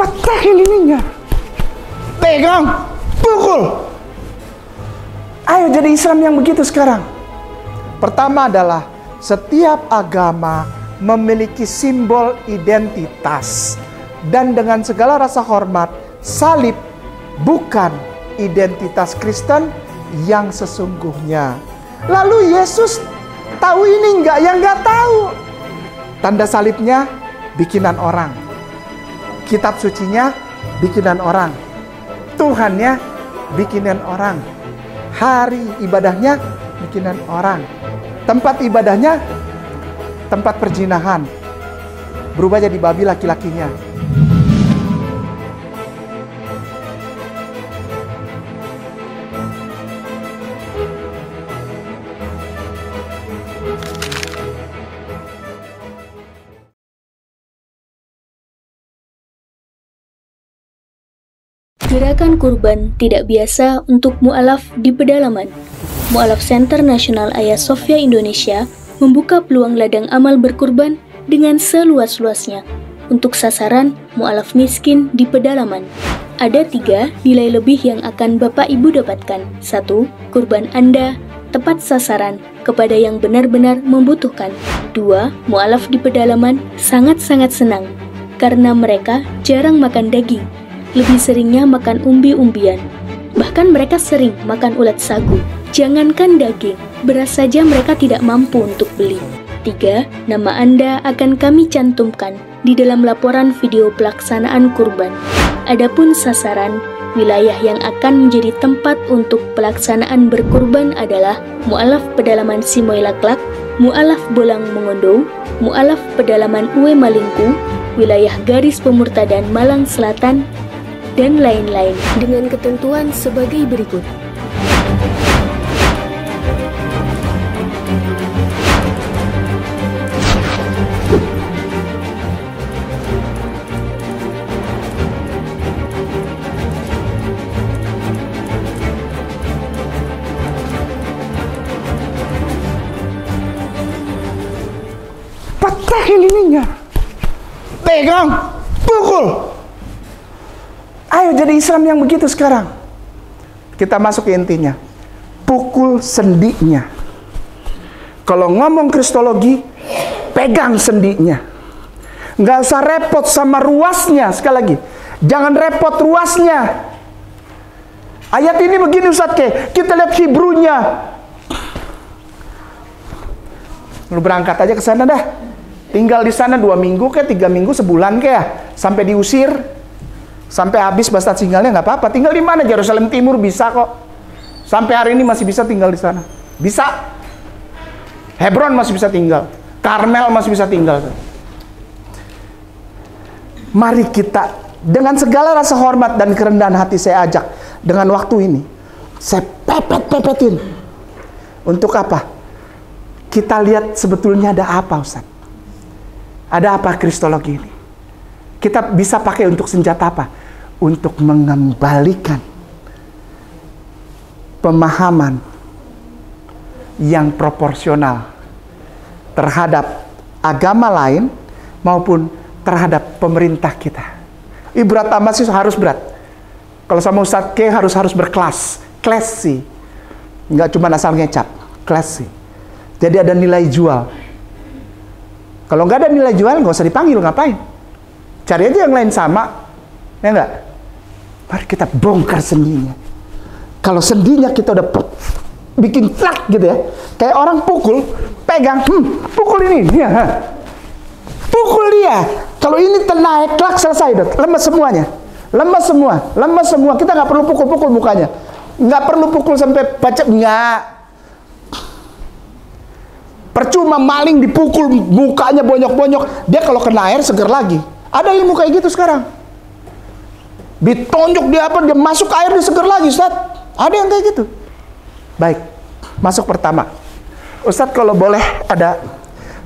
Patahin ininya. Pegang, pukul. Ayo jadi Islam yang begitu sekarang. Pertama adalah setiap agama memiliki simbol identitas. Dan dengan segala rasa hormat, salib bukan identitas Kristen yang sesungguhnya. Lalu Yesus tahu ini enggak? Yang enggak tahu. Tanda salibnya bikinan orang. Kitab sucinya bikinan orang. Tuhannya bikinan orang. Hari ibadahnya bikinan orang. Tempat ibadahnya tempat perjinahan. Berubah jadi babi laki-lakinya. Gerakan kurban tidak biasa untuk mu'alaf di pedalaman. Mu'alaf Center Nasional Hagia Sophia Indonesia membuka peluang ladang amal berkurban dengan seluas-luasnya untuk sasaran mu'alaf miskin di pedalaman. Ada 3 nilai lebih yang akan Bapak Ibu dapatkan. 1. Kurban Anda tepat sasaran kepada yang benar-benar membutuhkan. 2. Mu'alaf di pedalaman sangat-sangat senang karena mereka jarang makan daging. Lebih seringnya makan umbi-umbian. Bahkan mereka sering makan ulat sagu. Jangankan daging, beras saja mereka tidak mampu untuk beli. 3. Nama Anda akan kami cantumkan di dalam laporan video pelaksanaan kurban. Adapun sasaran, wilayah yang akan menjadi tempat untuk pelaksanaan berkurban adalah Mu'alaf Pedalaman Simoy Laklak, Mu'alaf Bolang Mongondo, Mu'alaf Pedalaman Uwe Malingku, wilayah garis pemurtadan Malang Selatan, dan lain-lain dengan ketentuan sebagai berikut. Patahin ininya. Pegang, pukul. Ayo jadi Islam yang begitu sekarang. Kita masuk ke intinya. Pukul sendinya. Kalau ngomong kristologi, pegang sendinya. Nggak usah repot sama ruasnya. Sekali lagi, jangan repot ruasnya. Ayat ini begini Ustadz Ke, kita lihat Hebrunya. Lu berangkat aja ke sana dah. Tinggal di sana 2 minggu ke 3 minggu, sebulan ke ya, sampai diusir. Sampai habis bastard tinggalnya nggak apa-apa. Tinggal di mana? Yerusalem Timur bisa kok. Sampai hari ini masih bisa tinggal di sana. Bisa. Hebron masih bisa tinggal. Karmel masih bisa tinggal. Mari kita dengan segala rasa hormat dan kerendahan hati saya ajak dengan waktu ini. Saya pepet-pepetin. Untuk apa? Kita lihat sebetulnya ada apa, Ustaz? Ada apa kristologi ini? Kita bisa pakai untuk senjata apa? Untuk mengembalikan pemahaman yang proporsional terhadap agama lain maupun terhadap pemerintah kita. Berat amat sih, harus berat. Kalau sama Ustadz K harus berkelas, classy. Nggak cuma asal ngecap, classy. Jadi ada nilai jual. Kalau nggak ada nilai jual, nggak usah dipanggil, ngapain? Cari aja yang lain sama, ya enggak? Mari kita bongkar sendinya. Kalau sendinya kita udah bikin trak gitu ya, kayak orang pukul, pegang, pukul ini, ya, pukul dia. Kalau ini naik trak selesai, lemas semuanya, lemas semua. Kita nggak perlu pukul mukanya, nggak perlu pukul sampai baca, nggak. Percuma maling dipukul mukanya bonyok-bonyok, dia kalau kena air seger lagi. Ada ilmu kayak gitu sekarang. Ditonjok dia apa, dia masuk air dia seger lagi, Ustaz. Ada yang kayak gitu. Baik, masuk pertama. Ustaz kalau boleh ada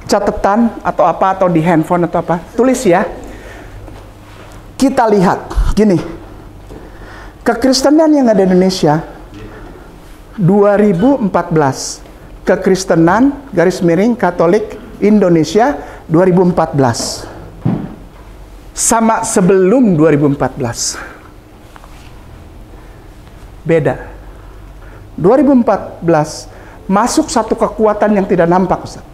catatan atau apa, atau di handphone atau apa, tulis ya. Kita lihat, gini. Kekristenan yang ada di Indonesia 2014. Kekristenan _ Katolik Indonesia 2014. sama sebelum 2014. Beda. 2014 masuk satu kekuatan yang tidak nampak, Ustaz.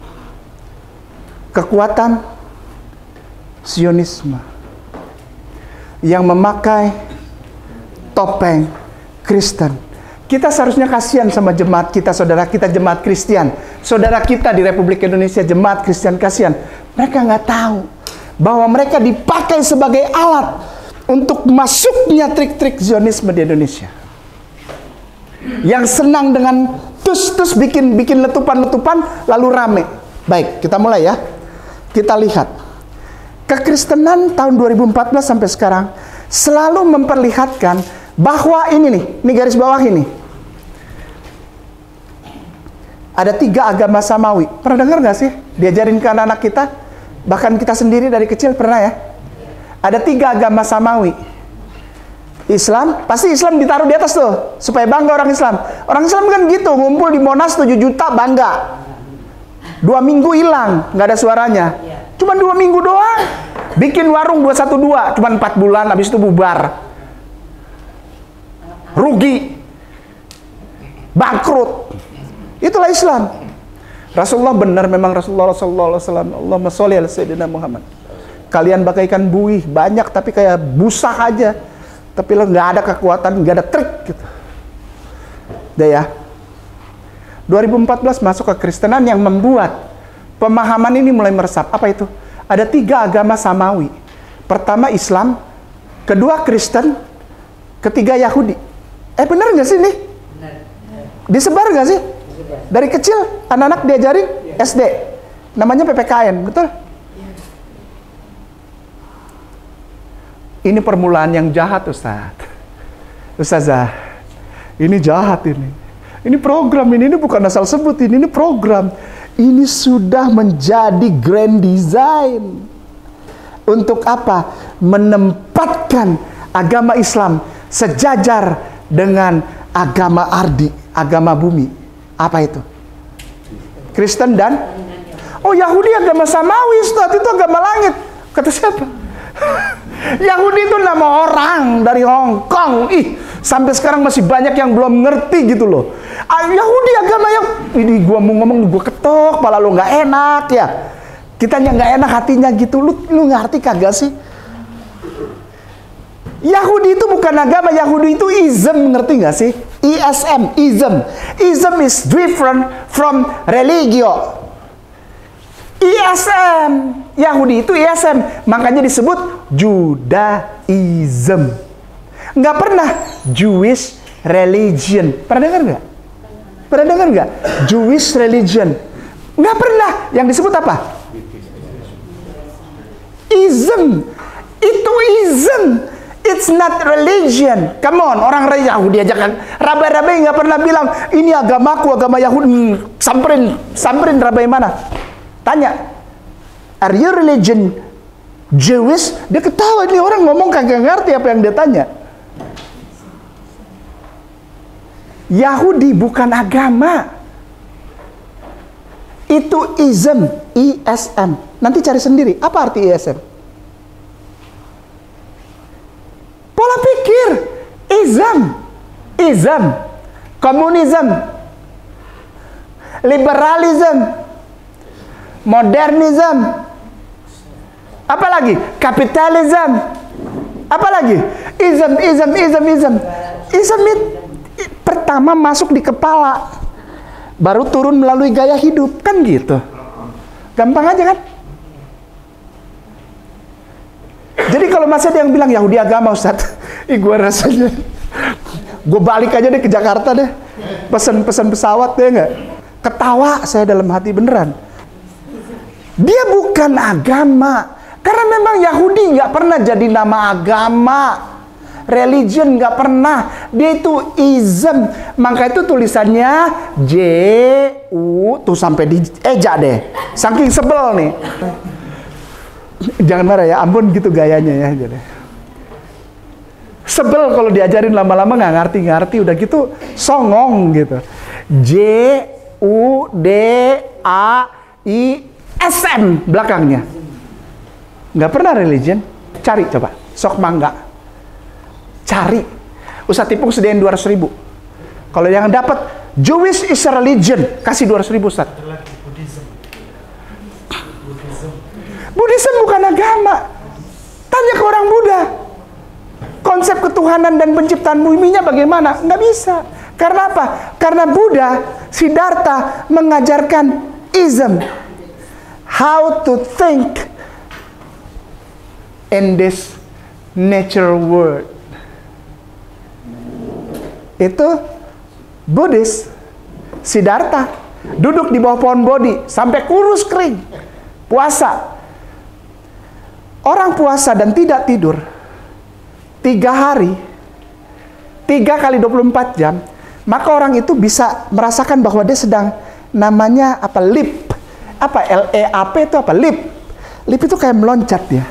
Kekuatan Zionisme yang memakai topeng Kristen. Kita seharusnya kasihan sama jemaat kita, saudara kita jemaat Kristen, saudara kita di Republik Indonesia jemaat Kristen, kasihan. Mereka nggak tahu bahwa mereka dipakai sebagai alat untuk masuknya trik-trik Zionisme di Indonesia. Yang senang dengan tus bikin letupan-letupan lalu rame. Baik, kita mulai ya. Kita lihat. Kekristenan tahun 2014 sampai sekarang selalu memperlihatkan bahwa ini garis bawah ini. Ada 3 agama samawi. Pernah dengar nggak sih? Diajarin ke anak-anak kita, bahkan kita sendiri dari kecil pernah ya. Ada 3 agama samawi. Islam, pasti Islam ditaruh di atas tuh, supaya bangga orang Islam. Orang Islam kan gitu, ngumpul di Monas 7 juta bangga. 2 minggu hilang, nggak ada suaranya. Cuma 2 minggu doang. Bikin warung 212, cuma 4 bulan, habis itu bubar. Rugi. Bangkrut. Itulah Islam. Rasulullah benar memang Rasulullah sallallahu alaihi wasallam. Allahumma sholli ala sayyidina Muhammad. Kalian bagaikan buih, banyak tapi kayak busa aja. Tapi lo nggak ada kekuatan, nggak ada trik gitu. Udah ya. 2014 masuk ke Kristenan yang membuat pemahaman ini mulai meresap. Apa itu? Ada 3 agama samawi. Pertama Islam, kedua Kristen, ketiga Yahudi. Benar nggak sih ini? Disebar nggak sih? Dari kecil anak-anak diajarin SD. Namanya PPKN, betul? Ini permulaan yang jahat, Ustazah. Ini jahat ini. Ini program ini bukan asal sebut ini program. Ini sudah menjadi grand design. Untuk apa? Menempatkan agama Islam sejajar dengan agama ardi, agama bumi. Apa itu? Kristen dan Yahudi agama samawi, Ustaz, itu agama langit. Kata siapa? Yahudi itu nama orang dari Hong Kong. Sampai sekarang masih banyak yang belum ngerti gitu loh. Yahudi agama yang ini gua mau ngomong gua ketok, pala lo nggak enak ya. Kitanya nggak enak hatinya gitu. Lu ngerti kagak sih? Yahudi itu bukan agama, Yahudi itu ism, ngerti nggak sih? ISM, ism. Ism is different from religio. ISM, Yahudi itu ISM, makanya disebut Judaism. Nggak pernah Jewish religion. Pernah dengar nggak? Pernah dengar nggak? Jewish religion. Nggak pernah. Yang disebut apa? Ism. Itu ism. It's not religion. Come on, orang Yahudi aja kan. Rabai-rabai nggak pernah bilang ini agamaku, agama Yahudi. Samperin rabai mana? Tanya, are you religion Jewish? Dia ketawa, ini orang ngomong kagak ngerti apa yang dia tanya. Yahudi bukan agama. Itu ism, ISM. Nanti cari sendiri, apa arti ISM? Pola pikir, ism, komunism, liberalism, modernism, apa lagi? Kapitalism, apa lagi? Ism. Ism pertama masuk di kepala, baru turun melalui gaya hidup, kan gitu. Gampang aja kan? Jadi kalau masih ada yang bilang Yahudi agama, Ustaz, gue rasanya gue balik aja deh ke Jakarta deh, pesan pesawat deh, nggak? Ketawa saya dalam hati beneran. Dia bukan agama, karena memang Yahudi nggak pernah jadi nama agama, religion nggak pernah. Dia itu ism, maka itu tulisannya J-U, tuh sampai di eja deh, saking sebel nih. Jangan marah ya, ampun gitu gayanya ya. Sebel kalau diajarin lama-lama nggak ngerti, udah gitu songong gitu. J-U-D-A-I-S-M belakangnya. Nggak pernah religion. Cari coba. Sok mangga. Cari. Ustadz Ipung sediain 200.000. Kalau yang dapat Jewish is a religion, kasih 200.000 Ustadz. Buddhism bukan agama. Tanya ke orang Buddha. Konsep ketuhanan dan penciptaan buminya bagaimana? Nggak bisa. Karena apa? Karena Buddha, Siddhartha mengajarkan ism. How to think in this natural world. Itu Buddhis. Siddhartha duduk di bawah pohon bodhi sampai kurus kering. Puasa. Orang puasa dan tidak tidur 3 hari, 3 kali 24 jam, maka orang itu bisa merasakan bahwa dia sedang namanya apa? Leap. Apa? LEAP itu apa? Leap. Leap itu kayak meloncat ya.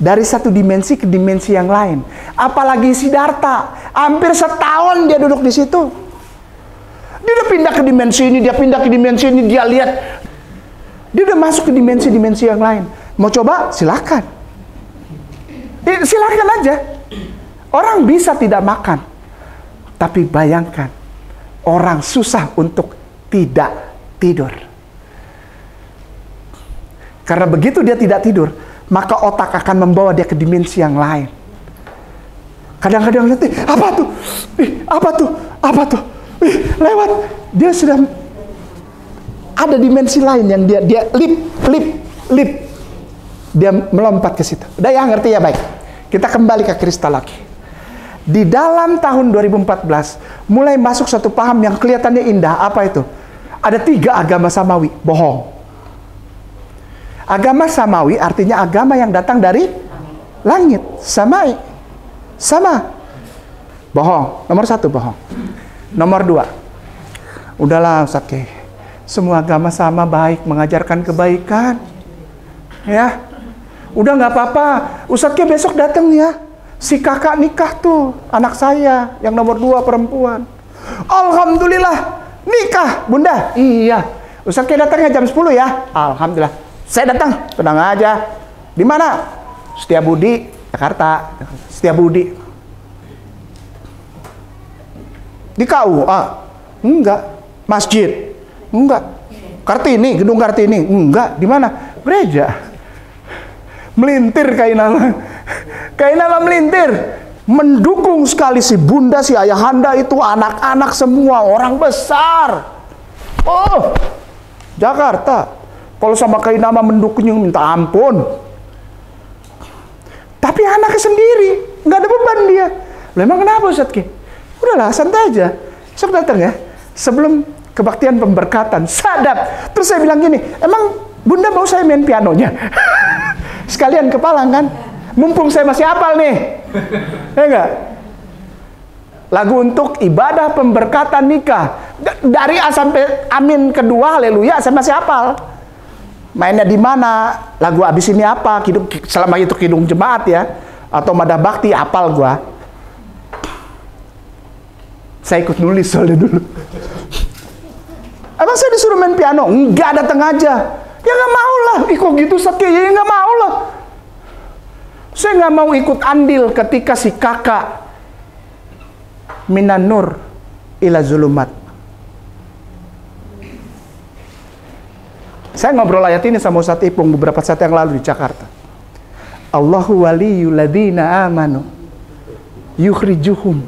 Dari satu dimensi ke dimensi yang lain. Apalagi Siddhartha, hampir setahun dia duduk di situ. Dia udah pindah ke dimensi ini, dia pindah ke dimensi ini, dia lihat. Dia udah masuk ke dimensi-dimensi yang lain. Mau coba? Silakan. Silakan aja. Orang bisa tidak makan. Tapi bayangkan, orang susah untuk tidak tidur. Karena begitu dia tidak tidur, maka otak akan membawa dia ke dimensi yang lain. Kadang-kadang lihat, apa tuh? Apa tuh? Apa tuh? Lewat. Dia sudah ada dimensi lain yang dia leap. Dia melompat ke situ. Udah ya, ngerti ya? Baik. Kita kembali ke kristal lagi. Di dalam tahun 2014, mulai masuk satu paham yang kelihatannya indah. Apa itu? Ada 3 agama samawi. Bohong. Agama samawi artinya agama yang datang dari langit. Samai. Sama. Bohong. Nomor 1, bohong. Nomor 2. Udahlah Ustaz Kiai. Semua agama sama, baik, mengajarkan kebaikan. Ya. Udah nggak apa-apa. Ustaz Kiai besok datang ya. Si kakak nikah tuh, anak saya yang nomor 2 perempuan. Alhamdulillah, nikah, Bunda. Iya. Ustaz Kiai datangnya jam 10 ya. Alhamdulillah. Saya datang, tenang aja. Di mana? Setiabudi, Jakarta. Setiabudi. Di KUA? Enggak. Masjid? Enggak. Kartini, gedung Kartini? Enggak. Di mana? Gereja. Melintir Kainama. Kainama melintir. Mendukung sekali si bunda, si ayahanda itu, anak-anak semua, orang besar. Oh, Jakarta. Kalau sama Kainama mendukungnya minta ampun. Tapi anaknya sendiri, nggak ada beban dia. Lah emang kenapa Ustaz Ki? Udahlah, santai aja. Besok datang ya. Sebelum kebaktian pemberkatan, sadap. Terus saya bilang gini, emang Bunda mau saya main pianonya? Sekalian kepalang kan? Mumpung saya masih hafal nih. Ya enggak? Lagu untuk ibadah pemberkatan nikah. Dari A sampai amin kedua, haleluya, saya masih hafal. Mainnya di mana? Lagu abis ini apa? Selama itu kidung jemaat ya. Atau madah bakti, hafal gua. Saya ikut nulis soalnya dulu. Emang saya disuruh main piano? Enggak, datang aja. Ya nggak mau lah, kok gitu Ustaz Kiai? Ya nggak mau lah. Saya nggak mau ikut andil ketika si kakak minan nur ila zulumat. Saya ngobrol ayat ini sama Ustaz Ipung beberapa saat yang lalu di Jakarta. Allahu waliyul ladzina amanu yukhrijuhum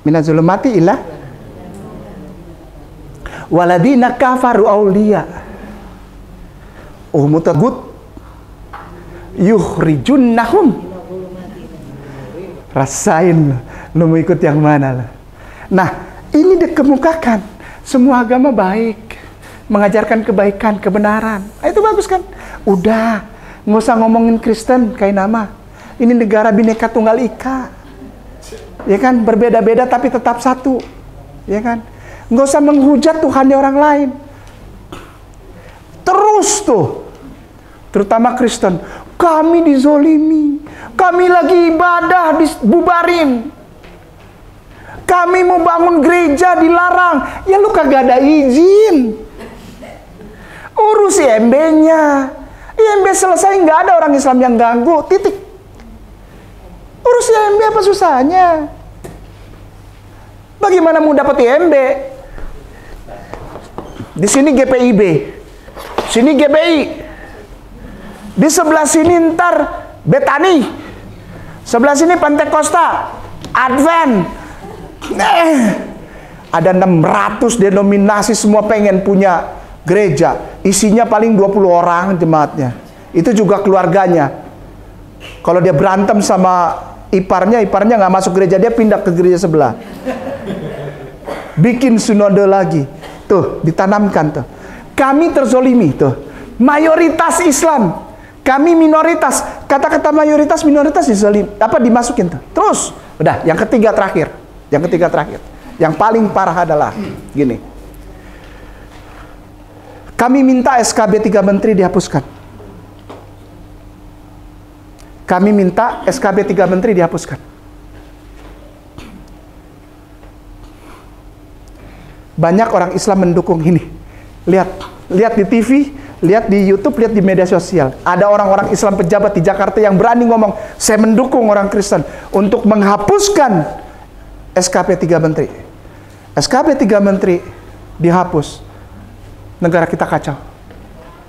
minaz zulumati ila waladina kafaru auliya mutagut yukhrijunnahum. Rasain lu mau ikut yang mana lah. Nah, ini dikemukakan semua agama baik, mengajarkan kebaikan, kebenaran. Nah, itu bagus kan? Udah, nggak usah ngomongin Kristen kayak nama. Ini negara Bhinneka Tunggal Ika. Ya kan, berbeda-beda tapi tetap satu. Ya kan? Nggak usah menghujat Tuhannya orang lain. Terus tuh, terutama Kristen, kami dizolimi, kami lagi ibadah dibubarin, kami mau bangun gereja dilarang. Ya lu kagak ada izin. Urus IMB-nya, IMB selesai, nggak ada orang Islam yang ganggu, titik. Urus IMB apa susahnya? Bagaimana mau dapat IMB? Di sini GPIB, sini GPI, di sebelah sini ntar Betani, sebelah sini Pantai Costa, Advent. Ada 600 denominasi, semua pengen punya gereja. Isinya paling 20 orang jemaatnya. Itu juga keluarganya. Kalau dia berantem sama iparnya nggak masuk gereja, dia pindah ke gereja sebelah. Bikin sinode lagi. Tuh, ditanamkan tuh. Kami terzolimi tuh. Mayoritas Islam, kami minoritas. Kata-kata mayoritas, minoritas dimasukin tuh. Terus, udah, yang ketiga terakhir. Yang paling parah adalah gini. Kami minta SKB 3 menteri dihapuskan. Kami minta SKB 3 menteri dihapuskan. Banyak orang Islam mendukung ini. Lihat di TV, lihat di YouTube, lihat di media sosial. Ada orang-orang Islam pejabat di Jakarta yang berani ngomong, saya mendukung orang Kristen untuk menghapuskan SKB 3 menteri. SKB 3 menteri dihapus, negara kita kacau.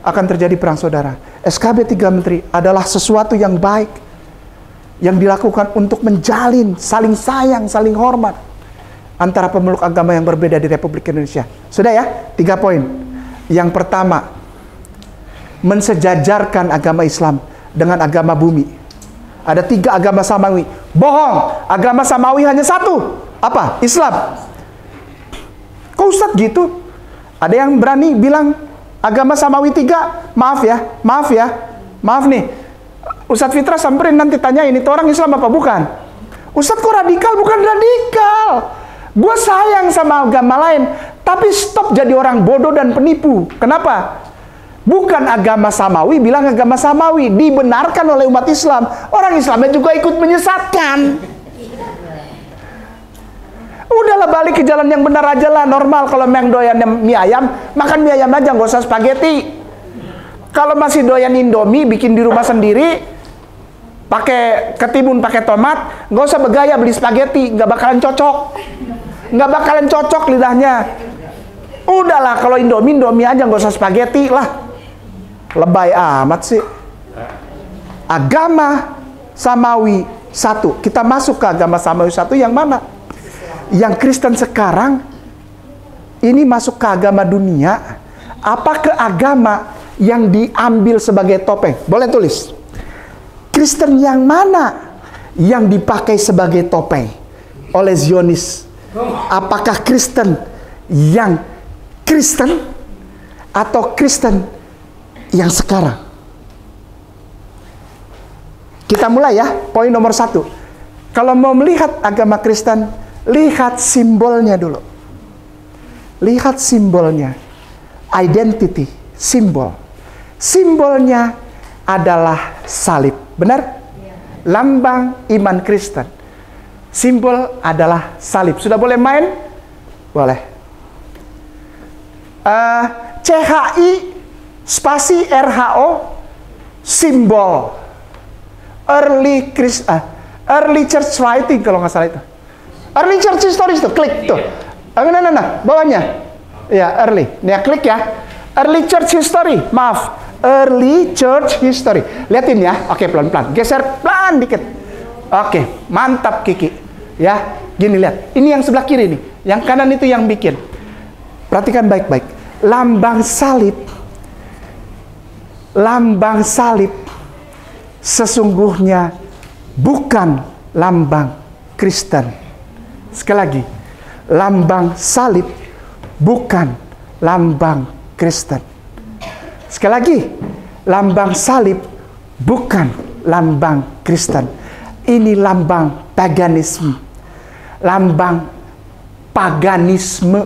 Akan terjadi perang saudara. SKB 3 menteri adalah sesuatu yang baik, yang dilakukan untuk menjalin saling sayang, saling hormat antara pemeluk agama yang berbeda di Republik Indonesia. Sudah ya, 3 poin. Yang pertama, mensejajarkan agama Islam dengan agama bumi. Ada 3 agama samawi. Bohong, agama samawi hanya 1. Apa? Islam. Kok Ustadz gitu? Ada yang berani bilang agama samawi 3? Maaf nih, Ustadz Fitra samperin nanti tanyain, itu orang Islam apa bukan? Ustadz kok radikal? Bukan radikal. Gue sayang sama agama lain, tapi stop jadi orang bodoh dan penipu. Kenapa? Bukan agama samawi bilang agama samawi, dibenarkan oleh umat Islam. Orang Islamnya juga ikut menyesatkan. Udahlah, balik ke jalan yang benar aja lah, normal. Kalau memang doyan mie ayam, makan mie ayam aja, nggak usah spaghetti. Kalau masih doyan Indomie, bikin di rumah sendiri, pakai ketimun, pakai tomat, nggak usah bergaya beli spaghetti, nggak bakalan cocok lidahnya. Udahlah, kalau Indomie aja, nggak usah spaghetti lah. Lebay amat sih. Agama samawi 1. Kita masuk ke agama samawi 1 yang mana? Yang Kristen sekarang ini masuk ke agama dunia, apa ke agama yang diambil sebagai topeng? Boleh tulis. Kristen yang mana yang dipakai sebagai topeng oleh Zionis? Apakah Kristen yang Kristen atau Kristen yang sekarang? Kita mulai ya, poin nomor 1. Kalau mau melihat agama Kristen, lihat simbolnya dulu. Lihat simbolnya. Identity, simbol. Simbolnya adalah salib. Benar? Lambang iman Kristen. Simbol adalah salib. Sudah boleh main? Boleh. CHI spasi RHO simbol. Early Church Writing kalau nggak salah itu. Early Church History itu, klik tuh. Nah, bawahnya. Ya, early. Nih, klik ya. Early Church History, maaf. Early Church History. Liatin ya. Oke, pelan-pelan. Geser pelan dikit. Oke, mantap Kiki. Ya, gini lihat. Ini yang sebelah kiri nih. Yang kanan itu yang bikin. Perhatikan baik-baik. Lambang salib sesungguhnya bukan lambang Kristen. Sekali lagi, lambang salib bukan lambang Kristen. Sekali lagi, lambang salib bukan lambang Kristen. Ini lambang paganisme. Lambang paganisme.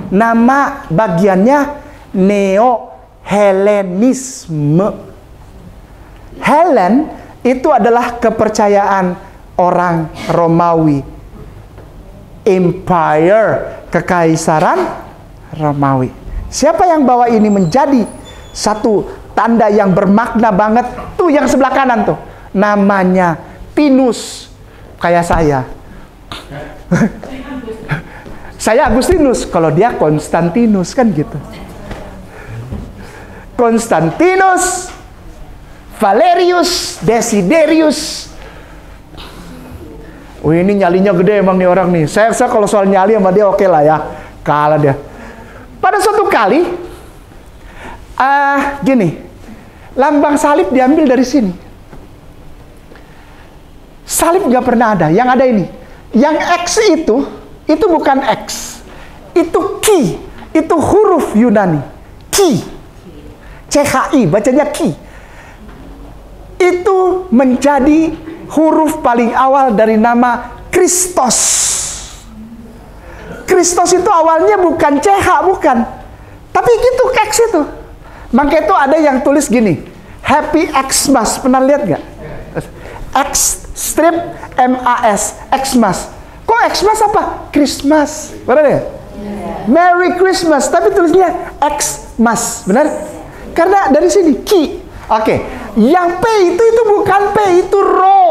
Nama bagiannya Neo-Helenisme. Helen itu adalah kepercayaan orang Romawi. Empire, kekaisaran Romawi. Siapa yang bawa ini menjadi satu tanda yang bermakna banget. Tuh yang sebelah kanan tuh. Namanya Tinus. Kayak saya. Saya Agustinus, kalau dia Konstantinus, kan gitu. Konstantinus, Valerius, Desiderius. Oh, ini nyalinya gede emang nih orang nih. Saya kalau soal nyali sama dia oke lah ya. Kalah dia. Pada suatu kali, gini, lambang salib diambil dari sini. Salib nggak pernah ada. Yang ada ini. Yang X itu bukan X. Itu Ki. Itu huruf Yunani. Ki. CHI, bacanya Ki. Itu menjadi huruf paling awal dari nama Kristos. Kristos itu awalnya bukan CH, bukan. Tapi itu X itu. Maka itu ada yang tulis gini. Happy Xmas. Pernah lihat nggak? X strip MAS. Xmas. Kok Xmas apa? Christmas. Benar ya? Merry Christmas. Tapi tulisnya Xmas. Benar? Karena dari sini Ki. Oke. Yang P itu bukan P. Itu Ro.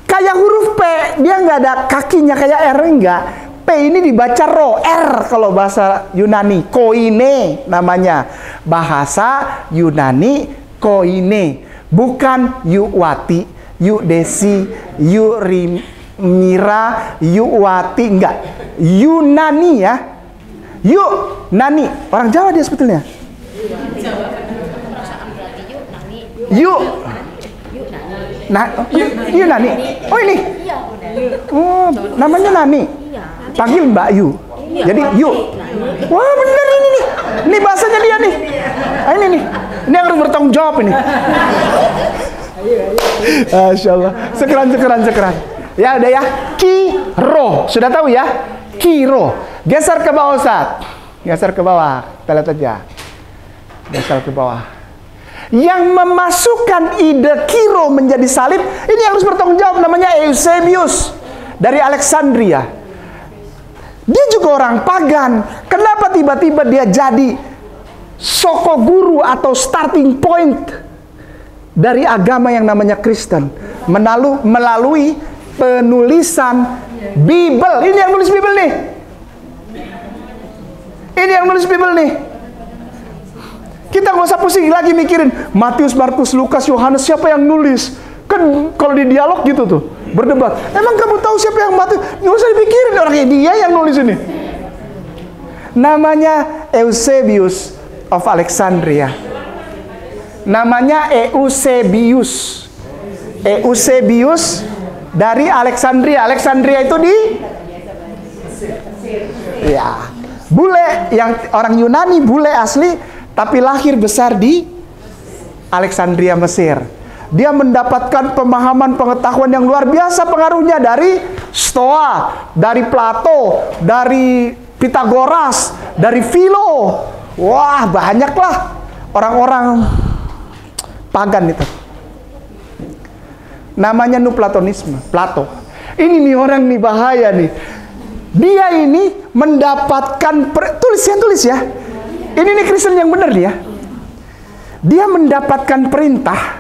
Kayak huruf P. Dia nggak ada kakinya kayak R. Enggak. P ini dibaca Ro. R kalau bahasa Yunani. Koine namanya. Bahasa Yunani koine. Bukan Yuwati, Yudesi, Yurimira, Yuwati, enggak. Yunani ya. Yunani. Orang Jawa dia sebetulnya. Yunani. Oh ini. Oh, namanya Nani. Panggil Mbak Yu. Jadi Yu. Wah, bener ini nih. Ini bahasanya dia nih. Ini nih. Ini yang harus bertanggung jawab ini. Masya Allah. Sekeran. Ya udah ya. Kiro. Sudah tahu ya? Kiro. Geser ke bawah Ustaz. Geser ke bawah. Kita lihat aja. Geser ke bawah. Yang memasukkan ide Kiro menjadi salib, ini harus bertanggung jawab, namanya Eusebius dari Alexandria. Dia juga orang pagan. Kenapa tiba-tiba dia jadi soko guru atau starting point dari agama yang namanya Kristen? Melalui penulisan Bible. Ini yang nulis Bible nih. Ini yang nulis Bible nih. Kita nggak usah pusing lagi mikirin Matius, Markus, Lukas, Yohanes, siapa yang nulis. Kan kalau di dialog gitu tuh, berdebat. Emang kamu tahu siapa yang Matius? Nggak usah dipikirin, orangnya dia yang nulis ini. Namanya Eusebius of Alexandria. Namanya Eusebius. Eusebius dari Alexandria. Alexandria itu di ya, bule yang orang Yunani, bule asli, tapi lahir besar di Alexandria, Mesir. Dia mendapatkan pemahaman pengetahuan yang luar biasa, pengaruhnya dari Stoa, dari Plato, dari Pitagoras, dari Philo. Wah, banyaklah orang-orang pagan itu. Namanya Nuplatonisme, Plato. Ini nih orang nih bahaya nih. Dia ini mendapatkan tulis ya. Ini nih Kristen yang benar dia. Dia mendapatkan perintah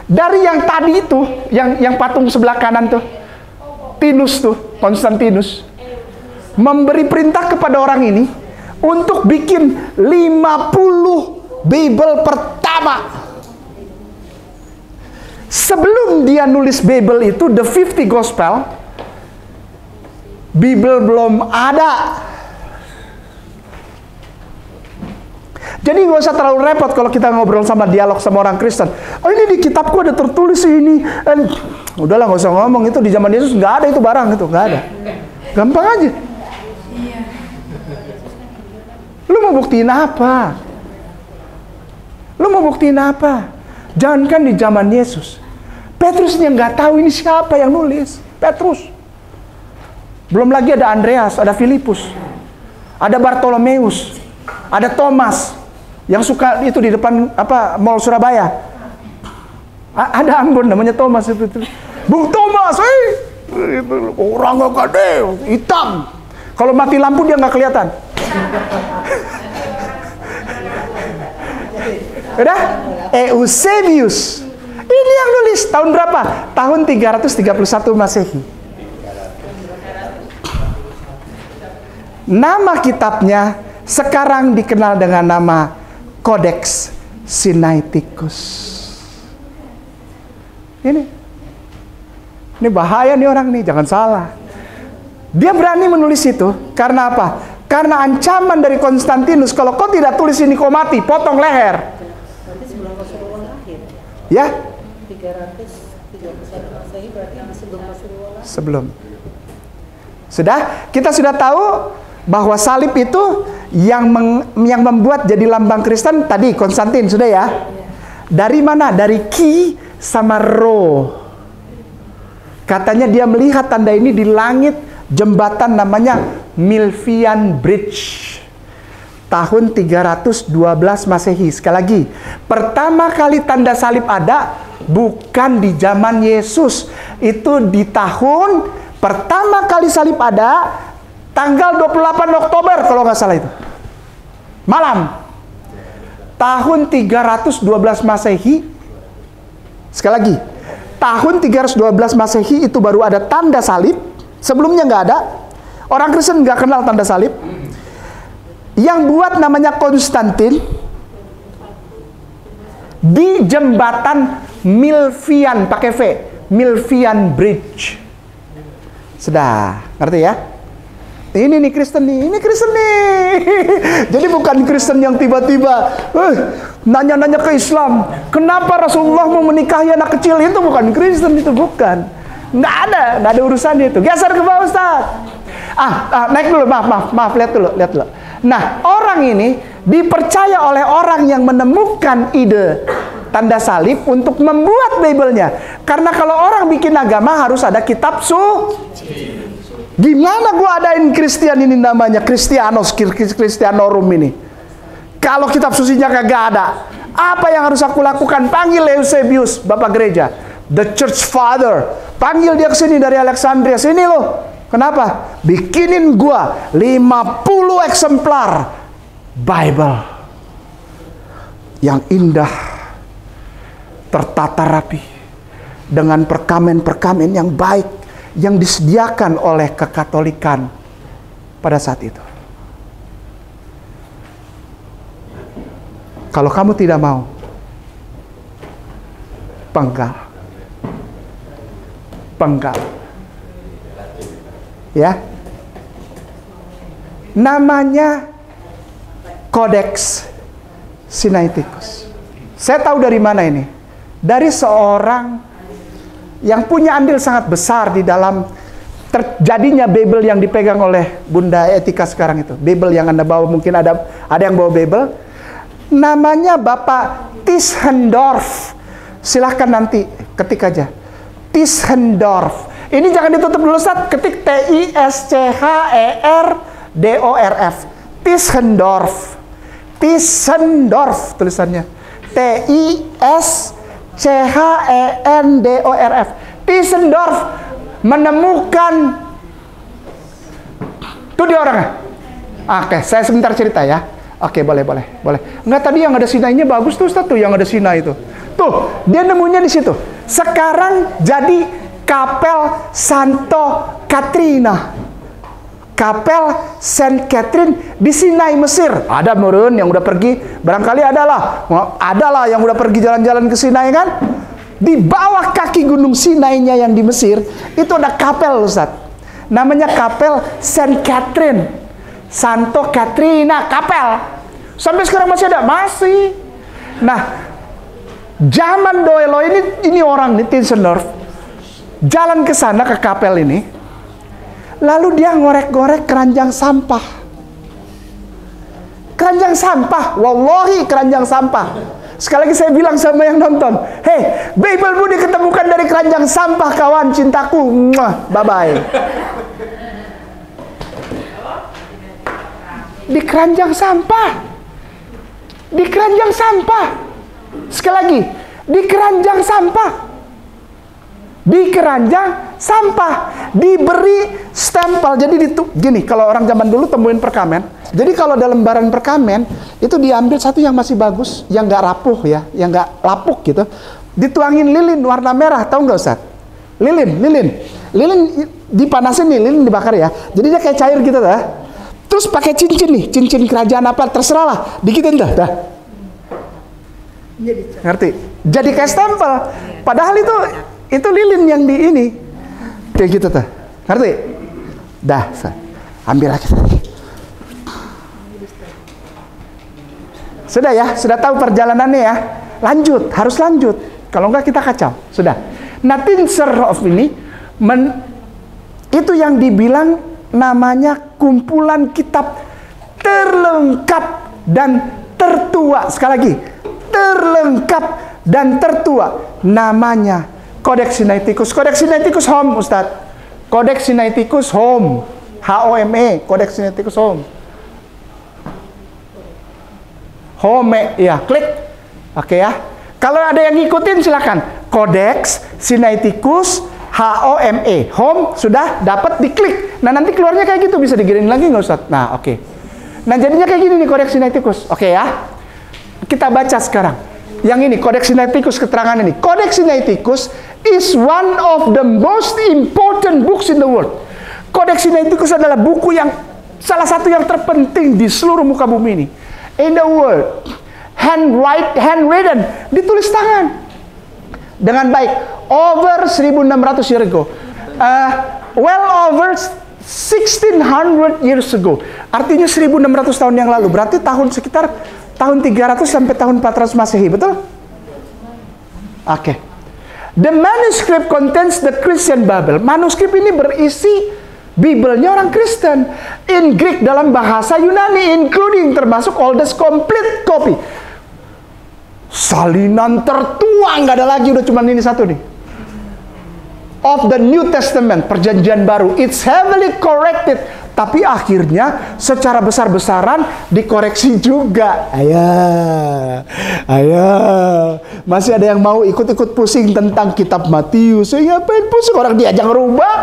dari yang tadi itu, yang patung sebelah kanan tuh, Tinus tuh, Konstantinus, memberi perintah kepada orang ini untuk bikin 50 Bible pertama. Sebelum dia nulis Bible itu, The 50 Gospel, Bible belum ada. Jadi nggak usah terlalu repot kalau kita ngobrol sama dialog sama orang Kristen. Oh, ini di kitabku ada tertulis ini. Udahlah, nggak usah ngomong, itu di zaman Yesus nggak ada itu barang itu, nggak ada. Gampang aja. Lu mau buktiin apa? Lu mau buktiin apa? Jangankan di zaman Yesus. Petrusnya nggak tahu ini siapa yang nulis. Petrus. Belum lagi ada Andreas, ada Filipus, ada Bartolomeus, ada Thomas yang suka itu di depan Mall Surabaya. Ada Ambon namanya Thomas itu. Bung Thomas, orang nggak gede, hitam. Kalau mati lampu dia nggak kelihatan. Udah? Eusebius. Ini yang nulis tahun berapa? Tahun 331 Masehi. Nama kitabnya sekarang dikenal dengan nama Codex Sinaiticus. Ini bahaya nih orang nih, jangan salah. Dia berani menulis itu karena apa? Karena ancaman dari Konstantinus, kalau kau tidak tulis ini kau mati, potong leher. Berarti sebelum Rasulullah lahir. Ya? 331 Masehi berarti sebelum Rasulullah lahir. Sebelum. Kita sudah tahu bahwa salib itu yang membuat jadi lambang Kristen tadi Konstantin, sudah ya? Dari mana? Dari Ki sama Ro. Katanya dia melihat tanda ini di langit jembatan namanya Milvian Bridge. Tahun 312 Masehi. Sekali lagi, pertama kali tanda salib ada bukan di zaman Yesus. Itu di tahun pertama kali salib ada tanggal 28 Oktober kalau nggak salah itu. Malam. Tahun 312 Masehi. Sekali lagi, tahun 312 Masehi itu baru ada tanda salib. Sebelumnya nggak ada. Orang Kristen nggak kenal tanda salib. Yang buat namanya Konstantin. Di jembatan Milvian, pakai V. Milvian Bridge. Sudah, ngerti ya? Ini nih Kristen nih, Jadi bukan Kristen yang tiba-tiba nanya-nanya ke Islam. Kenapa Rasulullah mau menikahi anak kecil? Itu bukan Kristen, itu bukan. Nggak ada urusan itu. Geser ke bawah, Ustaz. Naik dulu, maaf, lihat dulu. Nah, orang ini dipercaya oleh orang yang menemukan ide tanda salib untuk membuat Bible-nya. Karena kalau orang bikin agama harus ada kitab suci. Gimana gua adain Kristen ini namanya Christianorum ini? Kalau kitab sucinya kagak ada, apa yang harus aku lakukan? Panggil Eusebius, Bapak Gereja, the Church Father. Panggil dia ke sini dari Alexandria. Sini loh. Kenapa? Bikinin gua 50 eksemplar Bible yang indah, tertata rapi, dengan perkamen-perkamen yang baik yang disediakan oleh kekatolikan pada saat itu. Kalau kamu tidak mau, penggal. Ya. Namanya Codex Sinaiticus. Saya tahu dari mana ini? Dari seorang yang punya andil sangat besar di dalam terjadinya Bible yang dipegang oleh Bunda Etika sekarang itu. Bible yang Anda bawa, mungkin ada yang bawa Bible. Namanya Bapak Tischendorf. Silahkan nanti ketik aja. Tischendorf. Ini jangan ditutup dulu, Ustaz. Ketik Tischendorf. Tischendorf tulisannya. Tischendorf. Tischendorf menemukan tuh dia orangnya. Oke, saya sebentar cerita ya. Oke, boleh. Enggak, tadi yang ada Sinainya bagus tuh, Ustaz, tuh yang ada Sinai itu. Tuh, dia nemunya di situ. Sekarang jadi Kapel Santo Katrina. Kapel Saint Catherine di Sinai, Mesir. Ada meren yang udah pergi, barangkali adalah yang udah pergi jalan-jalan ke Sinai kan? Di bawah kaki gunung Sinainya yang di Mesir, itu ada kapel, Ustaz. Namanya Kapel Saint Catherine. Santo Katrina Kapel. Sampai sekarang masih ada, masih. Nah, zaman Doelo ini orang nih, Tischendorf, jalan ke sana ke kapel ini. Lalu dia ngorek-ngorek keranjang sampah. Keranjang sampah, wallahi keranjang sampah. Sekali lagi saya bilang sama yang nonton, hey, Bible-mu diketemukan dari keranjang sampah, kawan cintaku. Bye-bye. Di keranjang sampah. Di keranjang sampah. Sekali lagi, di keranjang sampah. Di keranjang Sampah. Diberi stempel. Jadi gini, kalau orang zaman dulu temuin perkamen. Jadi kalau ada lembaran perkamen, itu diambil satu yang masih bagus, yang nggak rapuh ya, yang nggak lapuk gitu. Dituangin lilin warna merah, tahu nggak Ustaz? Lilin dipanasin nih, lilin dibakar ya. Jadi dia kayak cair gitu dah. Terus pakai cincin nih, cincin kerajaan apa, terserah lah. Dikitin dah. Ngerti? Jadi kayak stempel. Padahal itu lilin yang di ini. Kayak gitu tuh. Ngerti? Dah, ambil lagi. Sudah ya, sudah tahu perjalanannya ya. Lanjut, harus lanjut. Kalau enggak kita kacau. Sudah. Nah, Tinsel of ini itu yang dibilang namanya kumpulan kitab terlengkap dan tertua. Sekali lagi, terlengkap dan tertua. Namanya Codex Sinaiticus. Codex Sinaiticus Home, Ustadz. Codex Sinaiticus Home. H-O-M-E. Codex Sinaiticus Home. Home, ya, klik. Oke ya. Kalau ada yang ngikutin silakan. Codex Sinaiticus H-O-M-E. Home, sudah dapat, diklik. Nah, nanti keluarnya kayak gitu, bisa digiring lagi nggak Ustaz? Nah, oke. Nah, jadinya kayak gini nih Codex Sinaiticus. Oke ya. Kita baca sekarang. Yang ini Codex Sinaiticus, keterangan ini. Codex Sinaiticus is one of the most important books in the world. Codex Sinaiticus adalah buku yang salah satu yang terpenting di seluruh muka bumi ini. In the world, handwritten, ditulis tangan dengan baik, over 1600 years ago, well over 1600 years ago, artinya 1600 tahun yang lalu, berarti sekitar tahun 300 sampai tahun 400 Masehi, betul? Oke. The manuscript contains the Christian Bible. Manuskrip ini berisi Bibelnya orang Kristen in Greek, dalam bahasa Yunani, including termasuk oldest complete copy. Salinan tertua, nggak ada lagi, udah cuma ini satu nih. Of the New Testament, perjanjian baru. It's heavily corrected, tapi akhirnya secara besar-besaran dikoreksi juga. Ayah, masih ada yang mau ikut-ikut pusing tentang kitab Matius? Ngapain pusing, orang diajak ngerubah?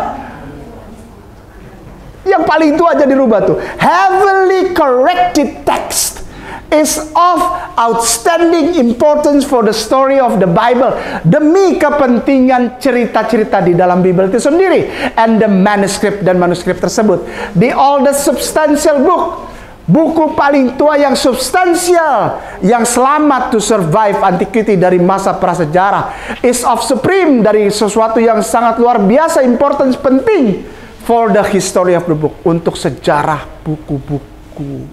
Yang paling tua aja dirubah tuh. Heavily corrected text is of outstanding importance for the story of the Bible. Demi kepentingan cerita-cerita di dalam Bible itu sendiri. And the manuscript, dan manuskrip tersebut. The oldest substantial book. Buku paling tua yang substansial, yang selamat to survive antiquity, dari masa prasejarah. Is of supreme, dari sesuatu yang sangat luar biasa, importance, penting. For the history of the book, untuk sejarah buku-buku.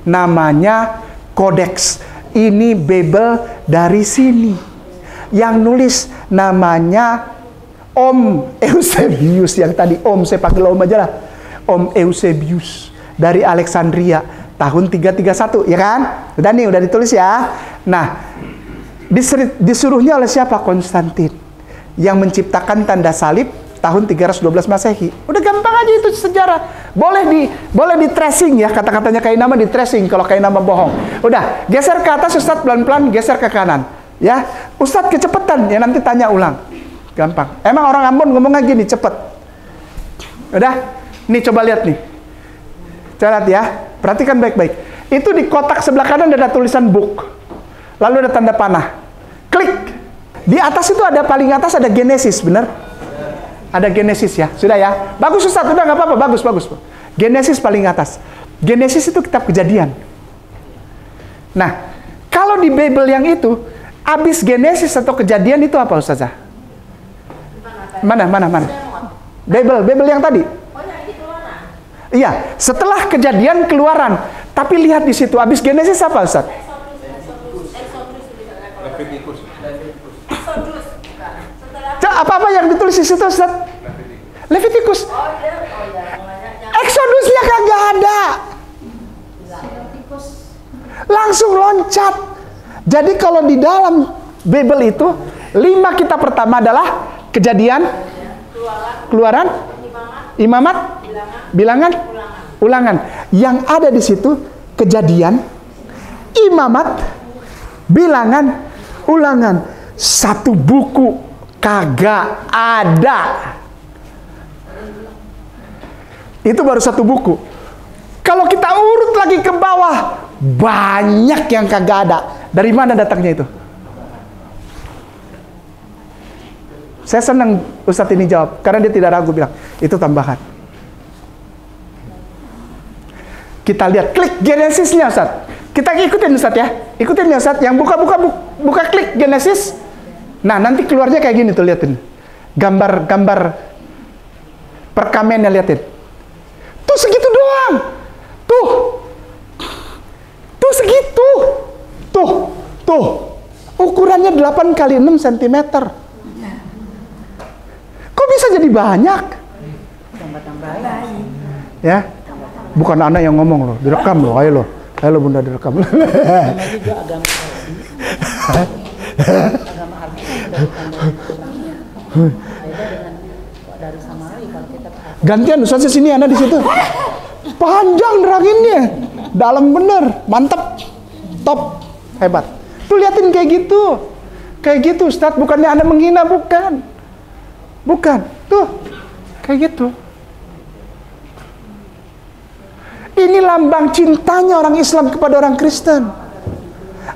Namanya Codex. Ini Bible dari sini. Yang nulis namanya Om Eusebius. Yang tadi Om, saya panggil Om aja lah. Om Eusebius dari Alexandria tahun 331, ya kan? Udah nih, udah ditulis ya. Nah, disuruhnya oleh siapa? Konstantin, yang menciptakan tanda salib tahun 312 Masehi. Udah gampang aja itu sejarah. Boleh di tracing ya, kata-katanya kayak nama di tracing kalau kayak nama bohong. Udah, geser ke atas Ustadz, pelan-pelan geser ke kanan. Ya, Ustadz kecepetan, ya nanti tanya ulang. Gampang. Emang orang Ambon ngomongnya gini, cepet. Udah, nih coba lihat nih. Coba lihat ya, perhatikan baik-baik. Itu di kotak sebelah kanan ada tulisan book. Lalu ada tanda panah. Klik. Di atas itu ada, paling atas ada Genesis, benar? Ada Genesis ya, sudah ya. Bagus Ustaz, udah nggak apa-apa, bagus. Genesis paling atas. Genesis itu kitab Kejadian. Nah, kalau di Bible yang itu, abis Genesis atau Kejadian itu apa Ustazah? Mana? Bible yang tadi. Iya, setelah Kejadian Keluaran. Tapi lihat di situ, abis Genesis apa Ustaz? Apa-apa yang ditulis di situ Ustaz? Leviticus. Exodusnya kagak ada. Langsung loncat. Jadi kalau di dalam Bible itu 5 kitab pertama adalah Kejadian, Keluaran, Imamat, Bilangan, Ulangan. Yang ada di situ Kejadian, Imamat, Bilangan, Ulangan. Satu buku kagak ada. Itu baru satu buku. Kalau kita urut lagi ke bawah, banyak yang kagak ada. Dari mana datangnya itu? Saya senang Ustadz ini jawab, karena dia tidak ragu bilang, itu tambahan. Kita lihat, klik Genesisnya Ustadz. Kita ikutin Ustadz ya. Ikutin ya Ustadz, yang buka klik Genesis. Nah, nanti keluarnya kayak gini tuh, liatin. Gambar perkamennya, liatin. Tuh segitu doang. Tuh segitu. Tuh. Ukurannya 8 kali 6 cm. Kok bisa jadi banyak? Ya. Bukan anak yang ngomong loh, direkam loh, ayo lo bunda direkam. Namanya juga agama Arbi. Agama Arbi orangnya. Beda dengan dari Samari kalau kita gantian Ustaz sini, anak di situ. Panjang neranginnya, dalam bener, mantep, top, hebat. Tuh liatin kayak gitu Ustaz. Bukannya Anda menghina, bukan. Tuh, kayak gitu. Ini lambang cintanya orang Islam kepada orang Kristen.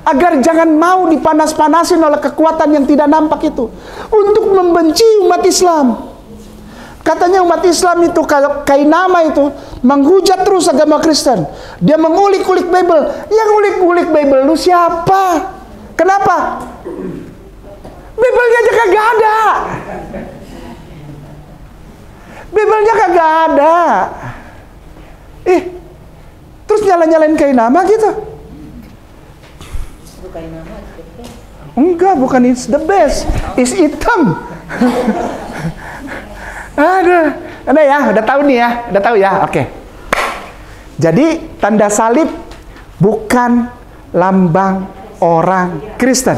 Agar jangan mau dipanas-panasin oleh kekuatan yang tidak nampak itu. Untuk membenci umat Islam. Katanya umat Islam itu, kalau Kainama itu, menghujat terus agama Kristen. Dia mengulik-ulik Bible. Yang ulik-ulik Bible lu siapa? Kenapa? Bible-nya aja kagak ada. Bible-nya kagak ada. Terus nyalain Kainama gitu. Kainama Enggak, bukan it's the best. It's hitam. Aduh. Udah ya, udah tahu nih ya. Udah tahu ya, oke. Jadi, tanda salib bukan lambang orang Kristen.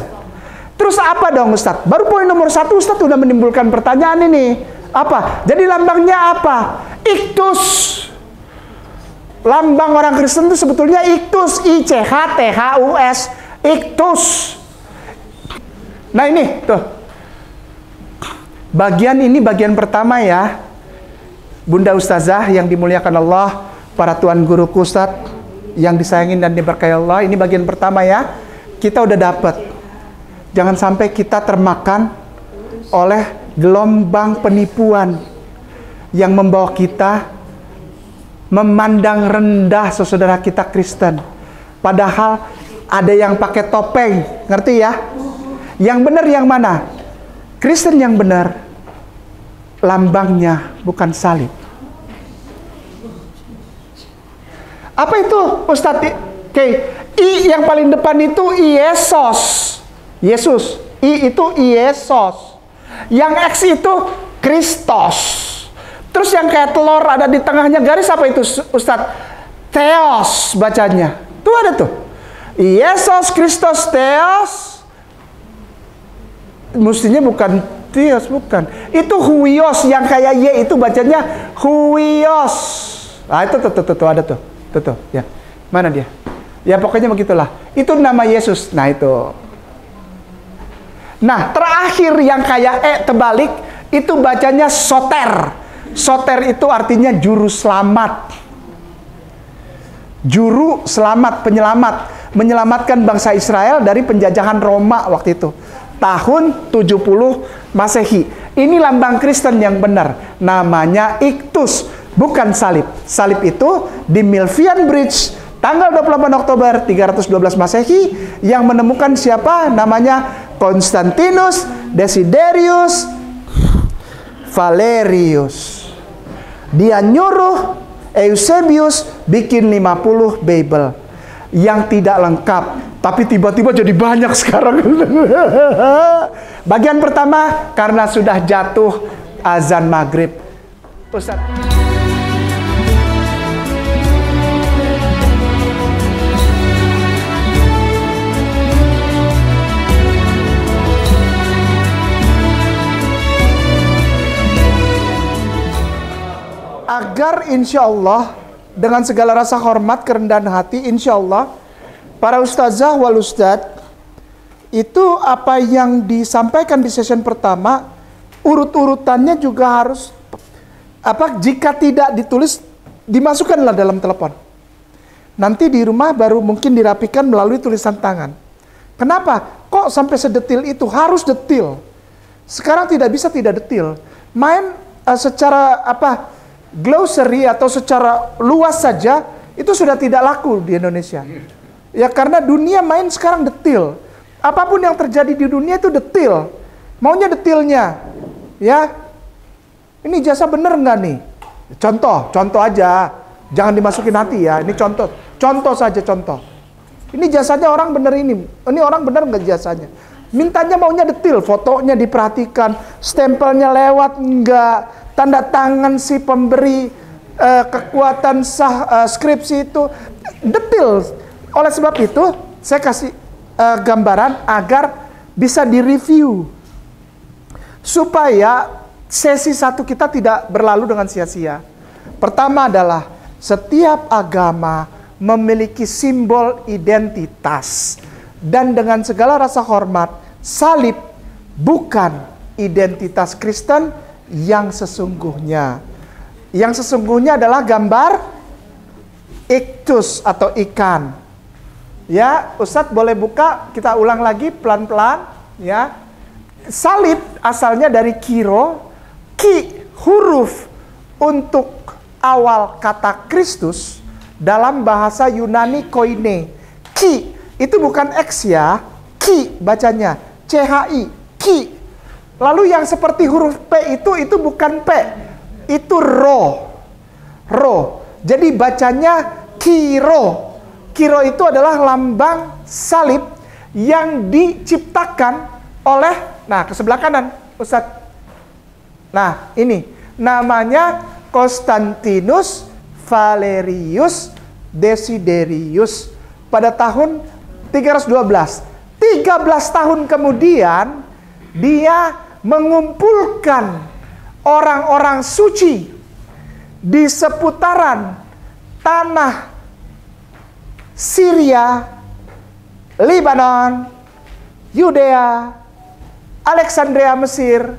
Terus apa dong Ustadz? Baru poin nomor 1 Ustadz udah menimbulkan pertanyaan ini. Apa? Jadi lambangnya apa? Iktus. Lambang orang Kristen itu sebetulnya iktus. ICHTHUS. Iktus. Nah ini, tuh. Bagian pertama ya. Bunda Ustazah yang dimuliakan Allah. Para tuan guruku Ustadz yang disayangin dan diberkahi Allah. Ini bagian pertama ya. Kita udah dapat. Jangan sampai kita termakan oleh gelombang penipuan yang membawa kita memandang rendah saudara kita Kristen. Padahal ada yang pakai topeng, ngerti ya? Yang benar yang mana? Kristen yang benar, lambangnya bukan salib. Apa itu Ustadz? I yang paling depan itu Yesus. I itu Yesus. Yang X itu Kristos. Terus yang kayak telur ada di tengahnya garis apa itu Ustadz? Theos bacanya. Tuh ada tuh. Yesus Kristos Theos. Mestinya bukan Theos, bukan. Itu Huios yang kayak Y itu bacanya Huios. Nah itu tuh ada tuh. Tuh ya. Mana dia? Ya pokoknya begitulah. Itu nama Yesus. Nah itu. Nah terakhir yang kayak terbalik itu bacanya Soter. Soter itu artinya juru selamat. Juru selamat, penyelamat. Menyelamatkan bangsa Israel dari penjajahan Roma waktu itu. Tahun 70 Masehi. Ini lambang Kristen yang benar. Namanya iktus, bukan salib. Salib itu di Milvian Bridge tanggal 28 Oktober 312 Masehi yang menemukan siapa? Namanya Constantinus Desiderius Valerius. Dia nyuruh Eusebius bikin 50 Bible yang tidak lengkap, tapi tiba-tiba jadi banyak sekarang. Bagian pertama karena sudah jatuh azan maghrib. Ustaz. Agar insya Allah dengan segala rasa hormat, kerendahan hati, insya Allah para ustazah wal ustadz itu apa yang disampaikan di session pertama urut-urutannya juga harus jika tidak ditulis dimasukkanlah dalam telepon. Nanti di rumah baru mungkin dirapikan melalui tulisan tangan. Kenapa? Kok sampai sedetil itu? Harus detil. Sekarang tidak bisa tidak detil. Main secara glossary atau secara luas saja itu sudah tidak laku di Indonesia. Ya karena dunia main sekarang detil. Apapun yang terjadi di dunia itu detil. Maunya detilnya. Ya. Ini jasa bener nggak nih? Contoh aja. Jangan dimasukin hati ya. Ini contoh saja contoh. Ini jasanya orang bener ini. Ini orang bener nggak jasanya? Mintanya maunya detil, fotonya diperhatikan, stempelnya lewat nggak, tanda tangan si pemberi kekuatan sah skripsi itu detil. Oleh sebab itu, saya kasih gambaran agar bisa direview supaya sesi 1 kita tidak berlalu dengan sia-sia. Pertama adalah setiap agama memiliki simbol identitas. Dan dengan segala rasa hormat, salib bukan identitas Kristen yang sesungguhnya. Yang sesungguhnya adalah gambar iktus atau ikan. Ya, Ustadz boleh buka, kita ulang lagi pelan-pelan. Ya, salib asalnya dari kiro, ki huruf untuk awal kata Kristus dalam bahasa Yunani koine. Ki itu bukan X ya, ki bacanya, CHI, ki. Lalu yang seperti huruf P itu bukan P, itu ro. Jadi bacanya kiro. Kiro itu adalah lambang salib yang diciptakan oleh, nah ke sebelah kanan, Ustadz. Nah ini, namanya Constantinus Valerius Desiderius pada tahun 312. 13 tahun kemudian dia mengumpulkan orang-orang suci di seputaran tanah Syria, Lebanon, Yudea, Alexandria Mesir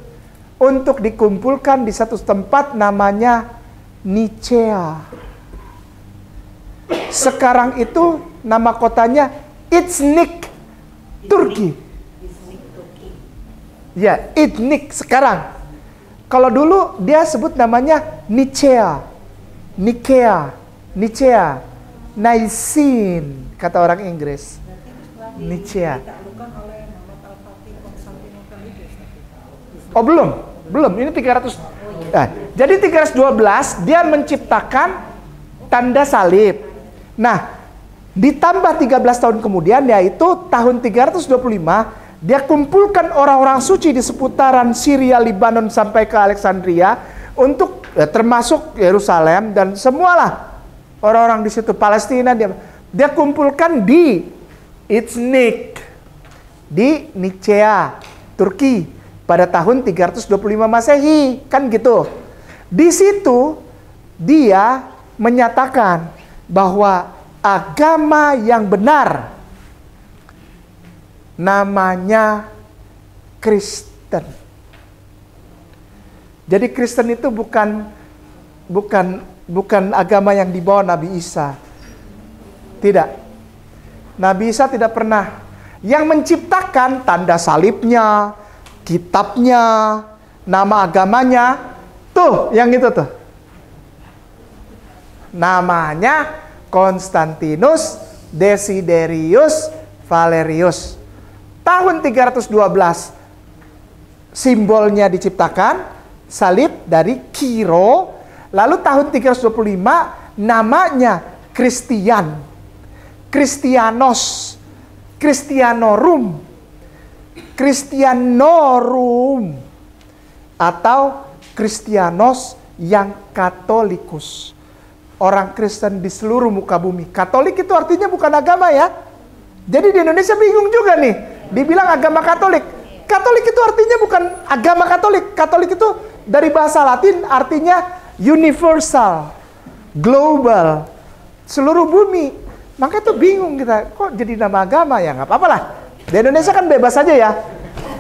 untuk dikumpulkan di satu tempat namanya Nicea. Sekarang itu nama kotanya Iznik, Turki. Ya, Iznik sekarang. Kalau dulu dia sebut namanya Nicea, Nicene, kata orang Inggris. Nicea. Oh belum. Ini 300. Nah, jadi 312 dia menciptakan tanda salib. Nah, ditambah 13 tahun kemudian, yaitu tahun 325, dia kumpulkan orang-orang suci di seputaran Syria, Lebanon sampai ke Alexandria untuk termasuk Yerusalem dan semualah orang-orang di situ, Palestina, dia kumpulkan di Iznik, di Nicea, Turki pada tahun 325 Masehi, kan gitu. Di situ dia menyatakan bahwa agama yang benar namanya Kristen. Jadi Kristen itu bukan agama yang dibawa Nabi Isa. Tidak. Nabi Isa tidak pernah. Yang menciptakan tanda salibnya, kitabnya, nama agamanya, tuh yang itu tuh. Namanya Constantinus Desiderius Valerius. Tahun 312 simbolnya diciptakan, salib dari kiro. Lalu tahun 325 namanya Kristian, Kristianos, Kristianorum, atau Kristianos yang Katolikus. Orang Kristen di seluruh muka bumi. Katolik itu artinya bukan agama ya. Jadi di Indonesia bingung juga nih. Dibilang agama Katolik. Katolik itu artinya bukan agama Katolik. Katolik itu dari bahasa Latin artinya universal, global, seluruh bumi. Maka itu bingung kita. Kok jadi nama agama ya? Nggak apa-apa lah. Di Indonesia kan bebas aja ya.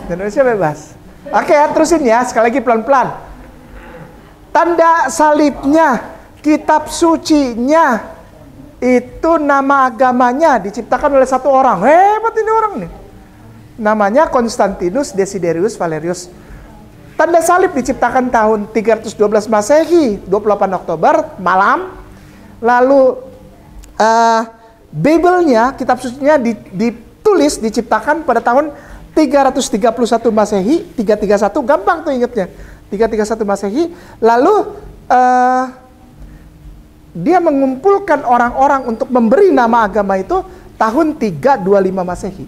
Di Indonesia bebas. Oke ya, terusin ya. Sekali lagi pelan-pelan. Tanda salibnya Kitab sucinya itu nama agamanya diciptakan oleh satu orang. Hebat ini orang nih. Namanya Konstantinus Desiderius Valerius. Tanda salib diciptakan tahun 312 Masehi, 28 Oktober malam. Lalu Bible-nya, kitab sucinya ditulis, diciptakan pada tahun 331 Masehi, 331, gampang tuh ingetnya. 331 Masehi. Lalu dia mengumpulkan orang-orang untuk memberi nama agama itu tahun 325 Masehi.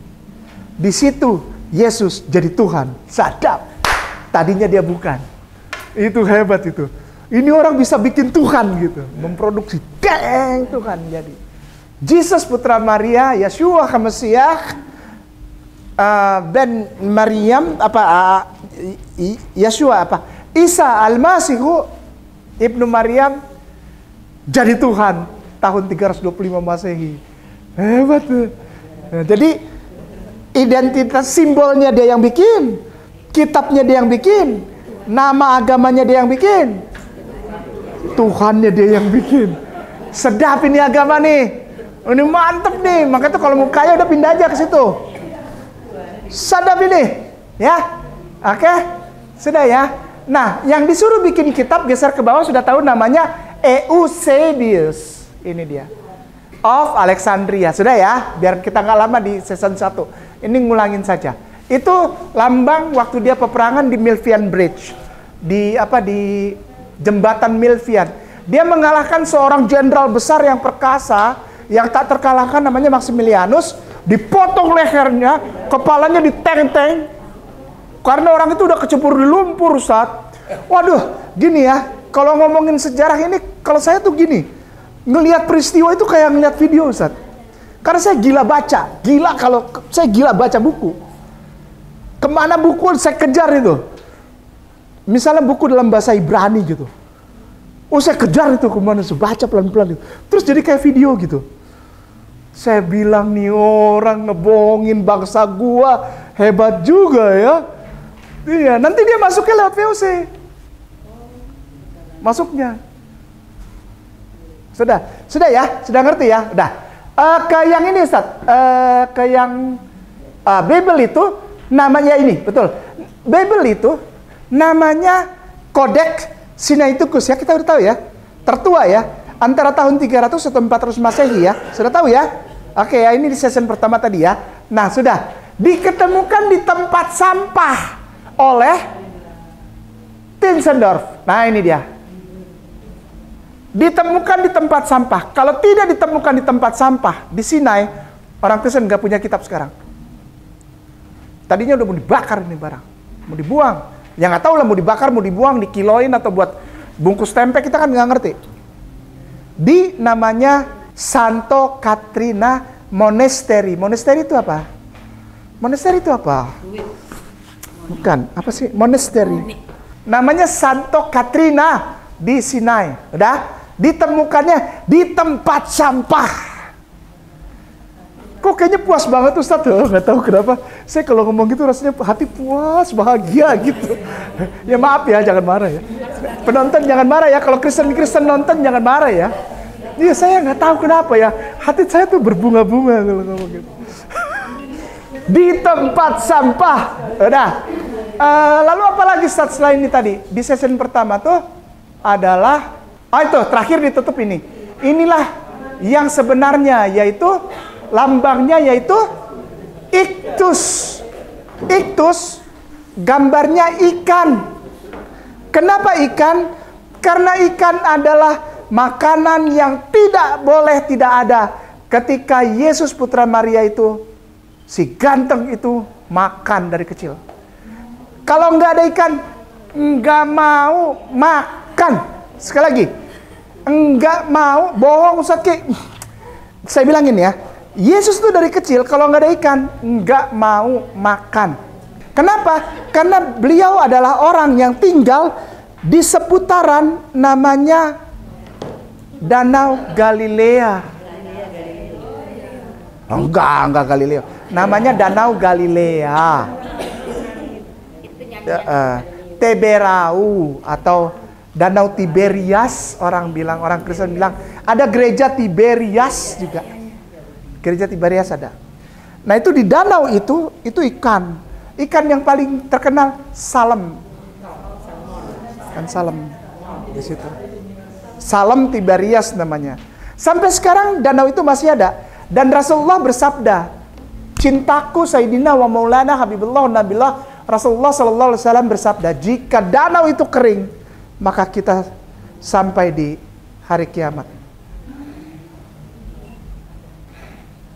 Di situ Yesus jadi Tuhan. Sadap. Tadinya dia bukan. Itu hebat itu. Ini orang bisa bikin Tuhan gitu, memproduksi Tuhan jadi. Jesus putra Maria, Yeshua HaMashiach, ben Maryam Yeshua Isa Al-Masihu Ibnu Maryam jadi Tuhan tahun 325 Masehi. Hebat tuh. Nah, jadi identitas simbolnya dia yang bikin, kitabnya dia yang bikin, nama agamanya dia yang bikin, Tuhannya dia yang bikin. Sedap ini agama nih. Ini mantep nih. Makanya tuh kalau mau kaya udah pindah aja ke situ. Sedap ini, ya. Oke, sudah ya. Nah, yang disuruh bikin kitab geser ke bawah sudah tahu namanya Eusebius. Ini dia. Of Alexandria. Sudah ya, biar kita nggak lama di season 1. Ini ngulangin saja. Itu lambang waktu dia peperangan di Milvian Bridge. Di jembatan Milvian. Dia mengalahkan seorang jenderal besar yang perkasa, yang tak terkalahkan, namanya Maximilianus. Dipotong lehernya, kepalanya diteng-teng. Karena orang itu udah kecebur di lumpur, Ustaz. Waduh, gini ya. Kalau ngomongin sejarah ini, kalau saya tuh gini, ngelihat peristiwa itu kayak ngelihat video, Ustaz. Karena saya gila baca, saya gila baca buku. Kemana buku saya kejar itu. Misalnya buku dalam bahasa Ibrani gitu. Oh, saya kejar itu kemana, saya baca pelan-pelan itu. Terus jadi kayak video gitu. Saya bilang nih orang ngebohongin bangsa gua, hebat juga ya. Iya, nanti dia masuknya lewat VOC. Masuknya. Sudah ya? Sudah ngerti ya? Udah. Ke yang ini Ustaz. Ke yang Bible itu namanya ini, betul. Bible itu namanya Codex Sinaiticus ya, kita udah tahu ya. Tertua ya. Antara tahun 300 atau 400 Masehi ya. Sudah tahu ya? Oke ya, ini di season pertama tadi ya. Nah, sudah. Diketemukan di tempat sampah oleh Tinsendorf. Nah, ini dia. Ditemukan di tempat sampah. Kalau tidak ditemukan di tempat sampah di Sinai, orang Kristen nggak punya kitab sekarang. Tadinya udah mau dibakar ini barang, mau dibuang. Ya nggak tahu lah mau dibakar, mau dibuang, dikiloin atau buat bungkus tempe, kita kan nggak ngerti. Di namanya Santo Katrina Monastery. Monastery itu apa? Monastery itu apa? Bukan, apa sih? Monastery. Namanya Santo Katrina di Sinai. Udah? Ditemukannya di tempat sampah. Kok kayaknya puas banget Ustaz? Nggak tahu kenapa. Saya kalau ngomong gitu rasanya hati puas, bahagia gitu. Ya maaf ya, jangan marah ya. Penonton jangan marah ya. Kalau Kristen nonton jangan marah ya. Iya, saya nggak tahu kenapa ya. Hati saya tuh berbunga-bunga kalau ngomong gitu. Di tempat sampah. Udah. Lalu apa lagi Ustaz selain ini tadi? Di season pertama tuh adalah itu terakhir ditutup ini. Inilah yang sebenarnya, yaitu lambangnya yaitu iktus. Iktus gambarnya ikan. Kenapa ikan? Karena ikan adalah makanan yang tidak boleh tidak ada ketika Yesus putra Maria itu, si ganteng itu, makan dari kecil. Kalau nggak ada ikan, nggak mau makan. Sekali lagi, nggak mau, bohong Ustaz Ki. Saya bilangin ya, Yesus itu dari kecil kalau nggak ada ikan, nggak mau makan. Kenapa? Karena beliau adalah orang yang tinggal di seputaran namanya Danau Galilea. Oh, enggak Galilea. Namanya Danau Galilea. Teberau atau Danau Tiberias, orang Kristen bilang. Ada gereja Tiberias juga. Gereja Tiberias ada. Nah itu di danau itu ikan. Ikan yang paling terkenal salem. Ikan salem di situ. Salem Tiberias namanya. Sampai sekarang danau itu masih ada. Dan Rasulullah bersabda, cintaku Sayyidina wa Maulana Habibullah Nabilah, Rasulullah sallallahu alaihi wasallam bersabda, jika danau itu kering, maka kita sampai di hari kiamat.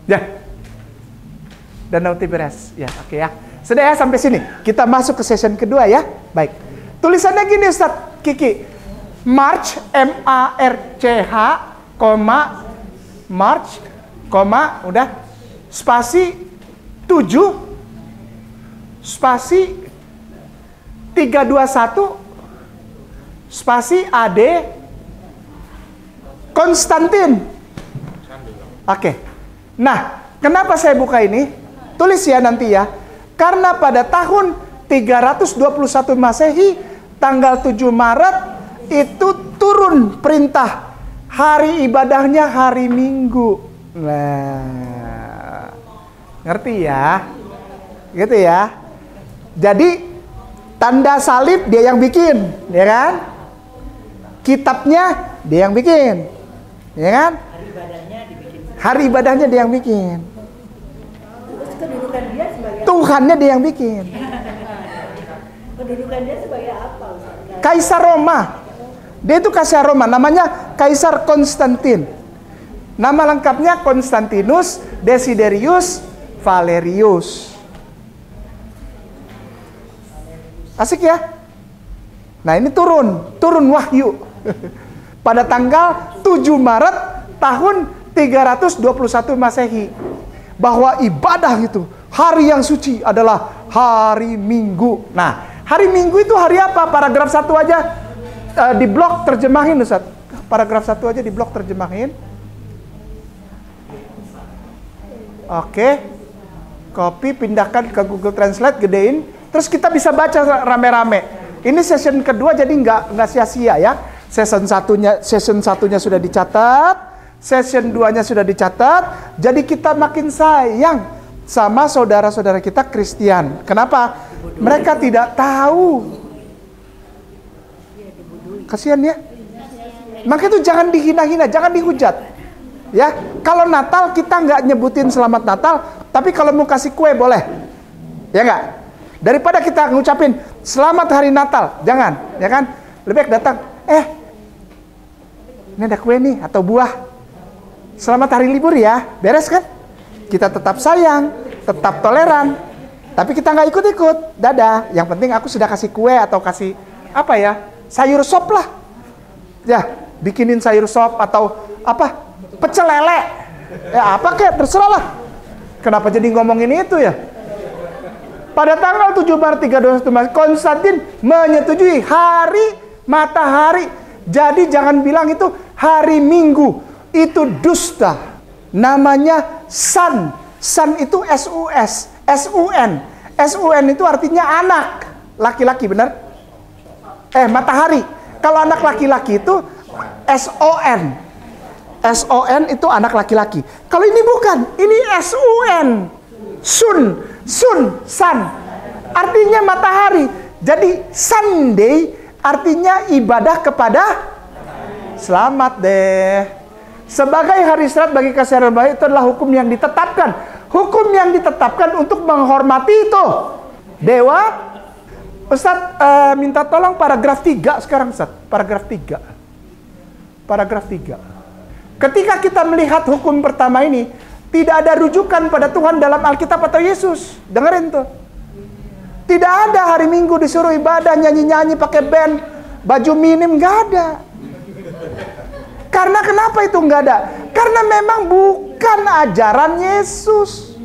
Ya. Danau Tiberias. Ya, oke ya. Sudah ya sampai sini. Kita masuk ke session kedua ya. Baik. Tulisannya gini Ustaz Kiki. March, M-A-R-C-H, March, udah. Spasi 7, spasi 321, spasi AD, Konstantin. Oke. Nah, kenapa saya buka ini? Tulis ya nanti ya. Karena pada tahun 321 Masehi, tanggal 7 Maret, itu turun perintah. Hari ibadahnya hari Minggu. Nah, ngerti ya? Gitu ya. Jadi, tanda salib dia yang bikin, ya kan? Kitabnya dia yang bikin, ya kan? Hari ibadahnya dia yang bikin. Kedudukan dia sebagai Tuhannya dia yang bikin. Kedudukan dia sebagai apa? Kaisar Roma. Dia itu Kaisar Roma, namanya Kaisar Konstantin. Nama lengkapnya Konstantinus Desiderius Valerius. Asik ya? Nah ini turun wahyu. Pada tanggal 7 Maret tahun 321 Masehi. Bahwa ibadah itu, hari yang suci adalah hari Minggu. Nah, hari Minggu itu hari apa? Paragraf 1 aja di blog terjemahin Ustaz. Paragraf 1 aja di blog terjemahin. Oke. Copy, pindahkan ke Google Translate, gedein. Terus kita bisa baca rame-rame. Ini session kedua jadi nggak sia-sia ya. Session satunya sudah dicatat. Session 2-nya sudah dicatat. Jadi kita makin sayang sama saudara-saudara kita Kristen. Kenapa? Mereka tidak tahu. Kasihan ya. Maka itu jangan dihina-hina, jangan dihujat. Ya, kalau Natal kita nggak nyebutin selamat Natal, tapi kalau mau kasih kue boleh. Ya nggak? Daripada kita ngucapin selamat hari Natal, jangan, ya kan? Lebih baik datang, ini ada kue nih atau buah. Selamat hari libur ya, beres kan? Kita tetap sayang, tetap toleran, tapi kita nggak ikut-ikut. Dadah, yang penting aku sudah kasih kue atau kasih apa ya, sayur sop lah. Ya, bikinin sayur sop atau apa, pecel lele. Ya apa kek, terserah lah. Kenapa jadi ngomongin itu ya? Pada tanggal 7 Maret 321 Konstantin menyetujui hari matahari. Jadi jangan bilang itu hari Minggu. Itu dusta. Namanya sun. Sun itu S-U-S. S-U-N. S-U-N itu artinya anak. Laki-laki, benar? Matahari. Kalau anak laki-laki itu S-O-N. S-O-N itu anak laki-laki. Kalau ini bukan. Ini S-U-N. Sun. Sun. Artinya matahari. Jadi Sunday artinya ibadah kepada selamat deh. Sebagai hari istirahat bagi kesehatan baik, itu adalah hukum yang ditetapkan. Hukum yang ditetapkan untuk menghormati itu dewa. Ustaz minta tolong paragraf 3 sekarang Ustaz. Paragraf 3. Ketika kita melihat hukum pertama ini, tidak ada rujukan pada Tuhan dalam Alkitab atau Yesus. Dengerin tuh. Tidak ada hari Minggu disuruh ibadah, nyanyi-nyanyi pakai band, baju minim, nggak ada. Karena kenapa itu nggak ada? Karena memang bukan ajaran Yesus.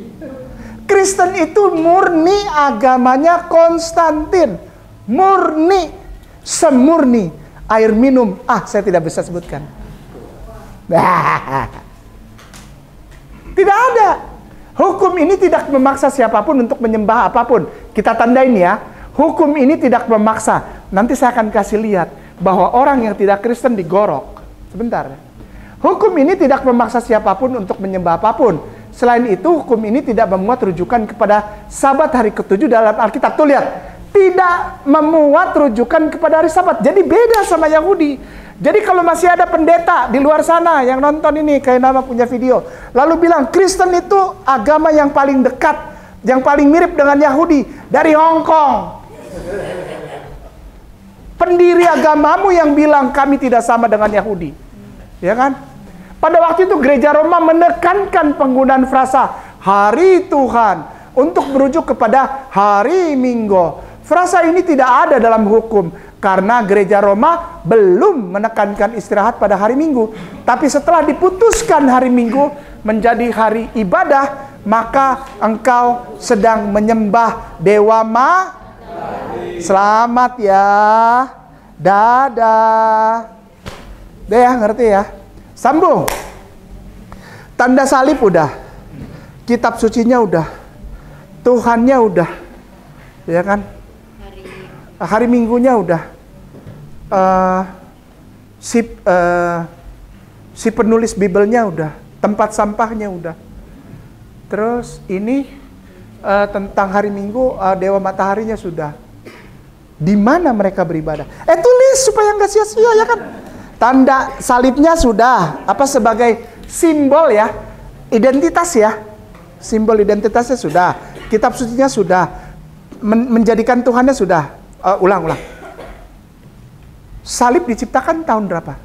Kristen itu murni agamanya Konstantin. Murni, semurni. Air minum, saya tidak bisa sebutkan. Tidak ada. Hukum ini tidak memaksa siapapun untuk menyembah apapun. Kita tandain ya. Hukum ini tidak memaksa. Nanti saya akan kasih lihat bahwa orang yang tidak Kristen digorok. Sebentar. Hukum ini tidak memaksa siapapun untuk menyembah apapun. Selain itu, hukum ini tidak memuat rujukan kepada Sabat hari ke-7 dalam Alkitab. Tuh lihat, tidak memuat rujukan kepada hari Sabat. Jadi beda sama Yahudi. Jadi kalau masih ada pendeta di luar sana yang nonton ini, kayak nama punya video, lalu bilang Kristen itu agama yang paling dekat, yang paling mirip dengan Yahudi dari Hong Kong. Pendiri agamamu yang bilang kami tidak sama dengan Yahudi. Ya kan? Pada waktu itu gereja Roma menekankan penggunaan frasa hari Tuhan untuk merujuk kepada hari Minggu. Frasa ini tidak ada dalam hukum karena gereja Roma belum menekankan istirahat pada hari Minggu. Tapi setelah diputuskan hari Minggu menjadi hari ibadah, maka engkau sedang menyembah Dewa Selamat ya. Dadah. Udah ya, ngerti ya? Sambung. Tanda salib udah. Kitab sucinya udah. Tuhannya udah. Ya kan? Hari Minggunya udah. Si penulis Bibelnya udah. Tempat sampahnya udah. Terus ini tentang hari Minggu, Dewa Mataharinya sudah. Di mana mereka beribadah? Tulis supaya nggak sia-sia ya kan? Tanda salibnya sudah, apa sebagai simbol ya, identitas ya, simbol identitasnya sudah, kitab sucinya sudah, menjadikan Tuhannya sudah. Ulang. Salib diciptakan tahun berapa?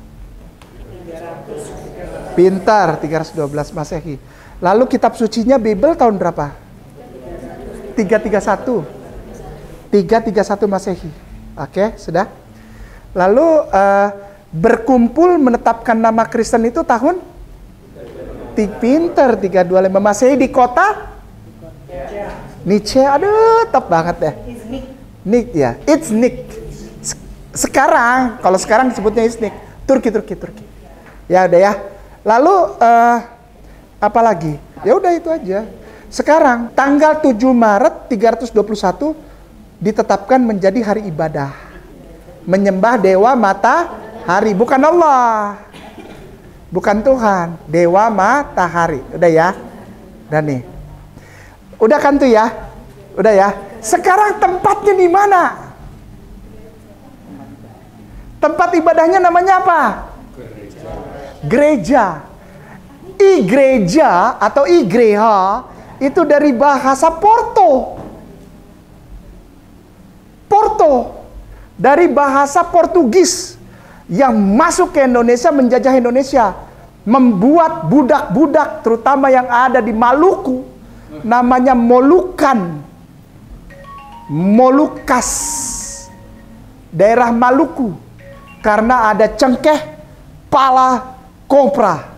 Pintar, 312 Masehi. Lalu kitab sucinya Bible tahun berapa? 331 Masehi. Oke, sudah. Lalu berkumpul menetapkan nama Kristen itu tahun pinter 325 Masehi di kota Nice. Aduh, top banget deh. Nik ya, Iznik. Sekarang, kalau sekarang disebutnya Iznik. Turki. Ya udah ya. Lalu apa lagi? Ya udah itu aja. Sekarang tanggal 7 Maret 321 ditetapkan menjadi hari ibadah. Menyembah Dewa Matahari, bukan Allah. Bukan Tuhan, Dewa Matahari. Udah ya? Udah nih. Udah kan tuh ya? Udah ya? Sekarang tempatnya di mana? Tempat ibadahnya namanya apa? Gereja. Igreja atau igreja itu dari bahasa Porto, dari bahasa Portugis yang masuk ke Indonesia, menjajah Indonesia, membuat budak-budak terutama yang ada di Maluku namanya Molukas, daerah Maluku, karena ada cengkeh pala kopra.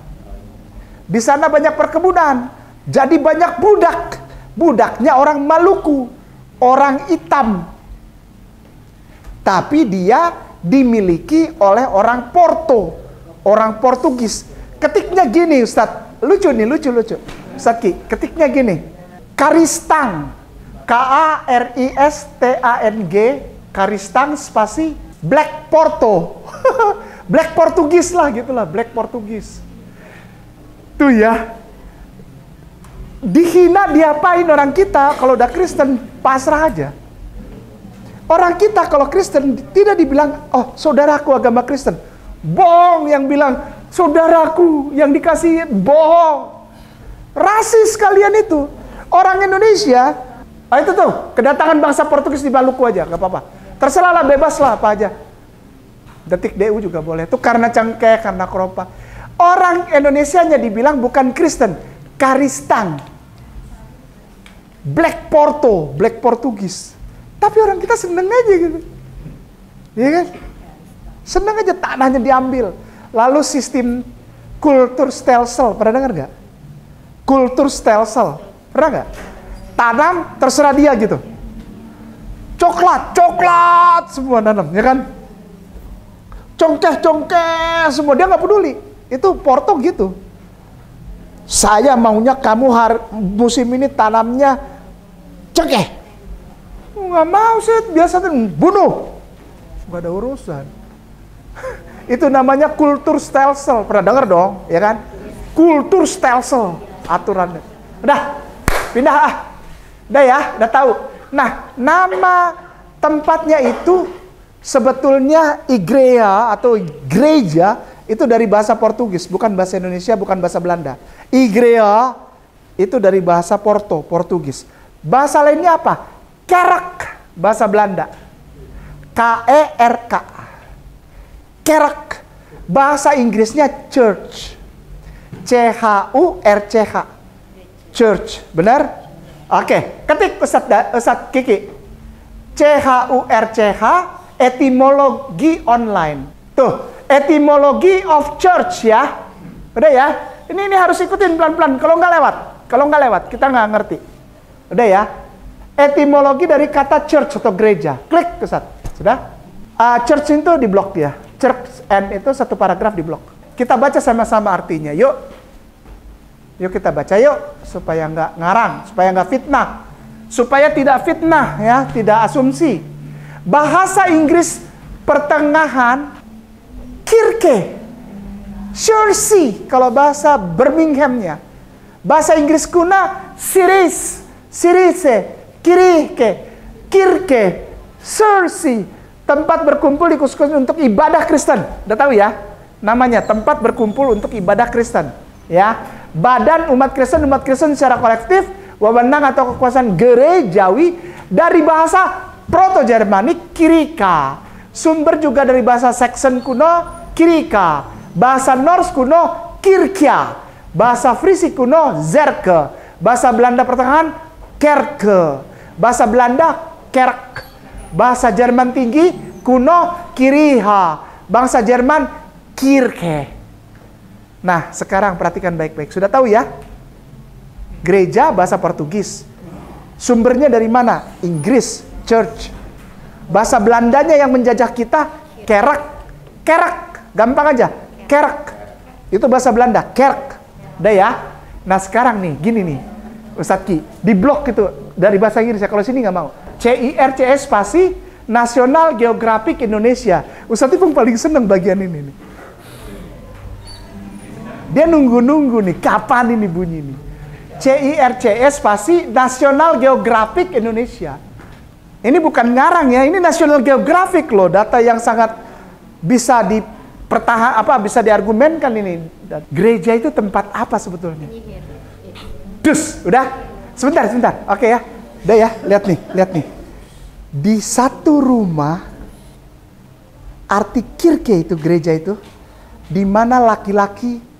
Di sana banyak perkebunan, jadi banyak budaknya orang Maluku, orang hitam. Tapi dia dimiliki oleh orang Porto, orang Portugis. Ketiknya gini Ustadz, lucu. Ustadz Ki, ketiknya gini, Karistang, Karistang, Karistang spasi Black Porto, Black Portugis lah gitulah, Black Portugis. Tuh ya, dihina diapain orang kita kalau udah Kristen, pasrah aja. Orang kita kalau Kristen tidak dibilang, oh saudaraku agama Kristen. Bohong yang bilang, saudaraku yang dikasih, bohong. Rasis kalian itu. Orang Indonesia, itu tuh, kedatangan bangsa Portugis di Maluku aja, gak apa-apa. Terserah lah, bebas lah, apa aja. Detik DU juga boleh. Itu karena cengkeh, karena keropa. Orang Indonesianya dibilang bukan Kristen, Karistang. Black Porto, Black Portugis. Tapi orang kita seneng aja gitu. Iya kan? Seneng aja tanahnya diambil. Lalu sistem kultur stelsel, pernah dengar nggak? Kultur stelsel, pernah nggak? Tanam terserah dia gitu. Coklat semua nanam, ya kan? Congkeh semua, dia nggak peduli. Itu Porto gitu. Saya maunya kamu musim ini tanamnya cengkeh. Nggak mau sih, biasa bunuh. Nggak ada urusan. Itu namanya kultur stelsel. Pernah dengar dong, ya kan? Kultur stelsel aturannya. Udah, pindah ah. Udah ya, udah tahu. Nah, nama tempatnya itu sebetulnya igreja atau gereja itu dari bahasa Portugis, bukan bahasa Indonesia, bukan bahasa Belanda. Igreja itu dari bahasa Portugis. Bahasa lainnya apa? Kerk, bahasa Belanda. K-E-R-K. Kerk. Bahasa Inggrisnya church. C-H-U-R-C-H. Church, benar? Oke, ketik Ustadz Kiki. C-H-U-R-C-H, etimologi online. Tuh, etimologi of church ya. Udah ya? Ini harus ikutin pelan-pelan. Kalau nggak lewat, kita nggak ngerti. Udah ya? Etimologi dari kata church atau gereja. Klik, Ustadz. Sudah? Church itu di blok ya. Church and itu satu paragraf di blok. Kita baca sama-sama artinya. Yuk. Yuk kita baca yuk, supaya nggak ngarang, supaya nggak fitnah, supaya tidak fitnah ya, tidak asumsi. Bahasa Inggris pertengahan, kirke, Church, kalau bahasa Birminghamnya. Bahasa Inggris kuna, sirise, kirike, church, tempat berkumpul dikhususkan untuk ibadah Kristen. Udah tahu ya? Namanya tempat berkumpul untuk ibadah Kristen, ya. Badan umat Kristen secara kolektif, wewenang atau kekuasaan gerejawi dari bahasa Proto-Jermanik kirika. Sumber juga dari bahasa Saxon kuno kirika, bahasa Norse kuno kirkia, bahasa Frisi kuno zerke, bahasa Belanda pertengahan kerke, bahasa Belanda kerk, bahasa Jerman tinggi kuno kiriha, bangsa Jerman kirke. Nah, sekarang perhatikan baik-baik. Sudah tahu ya? Gereja bahasa Portugis. Sumbernya dari mana? Inggris, church. Bahasa Belandanya yang menjajah kita, kerk. Gampang aja. Kerk. Itu bahasa Belanda, kerk. Udah ya? Nah, sekarang nih, gini nih. Ustadz Ki, di blok itu dari bahasa Inggris ya. Kalau sini nggak mau. CIRCS spasi National Geographic Indonesia. Ustadz Ipung paling seneng bagian ini nih. Dia nunggu-nunggu nih, kapan ini bunyi nih. CIRCS spasi National Geographic Indonesia. Ini bukan ngarang ya, ini National Geographic loh, data yang sangat bisa bisa diargumenkan ini. Gereja itu tempat apa sebetulnya? Udah? Sebentar. Oke ya. Udah ya, lihat nih. Di satu rumah, arti kirke itu gereja itu, di mana laki-laki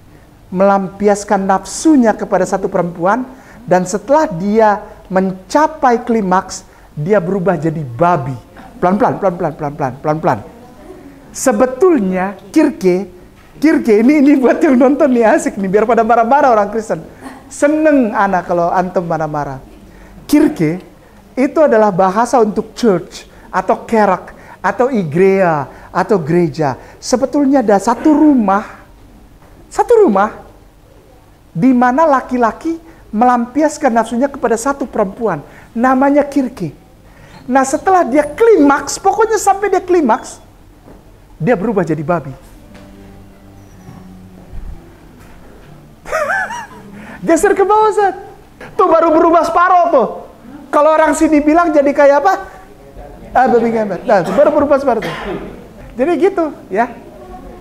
melampiaskan nafsunya kepada satu perempuan, dan setelah dia mencapai klimaks, dia berubah jadi babi. Pelan-pelan. Sebetulnya kirke ini buat yang nonton nih, asik nih, biar pada marah-marah orang Kristen. Seneng anak kalau antum marah-marah. Kirke itu adalah bahasa untuk church atau kerk atau igreja atau gereja. Sebetulnya ada satu rumah di mana laki-laki melampiaskan nafsunya kepada satu perempuan, namanya kirke. Nah, setelah dia klimaks, pokoknya sampai dia klimaks, dia berubah jadi babi. Geser ke bawah, Zat. Tuh baru berubah separuh tuh. Kalau orang sini bilang jadi kayak apa? Babi ngepet. Nah, baru berubah separuh tuh. Jadi gitu, ya.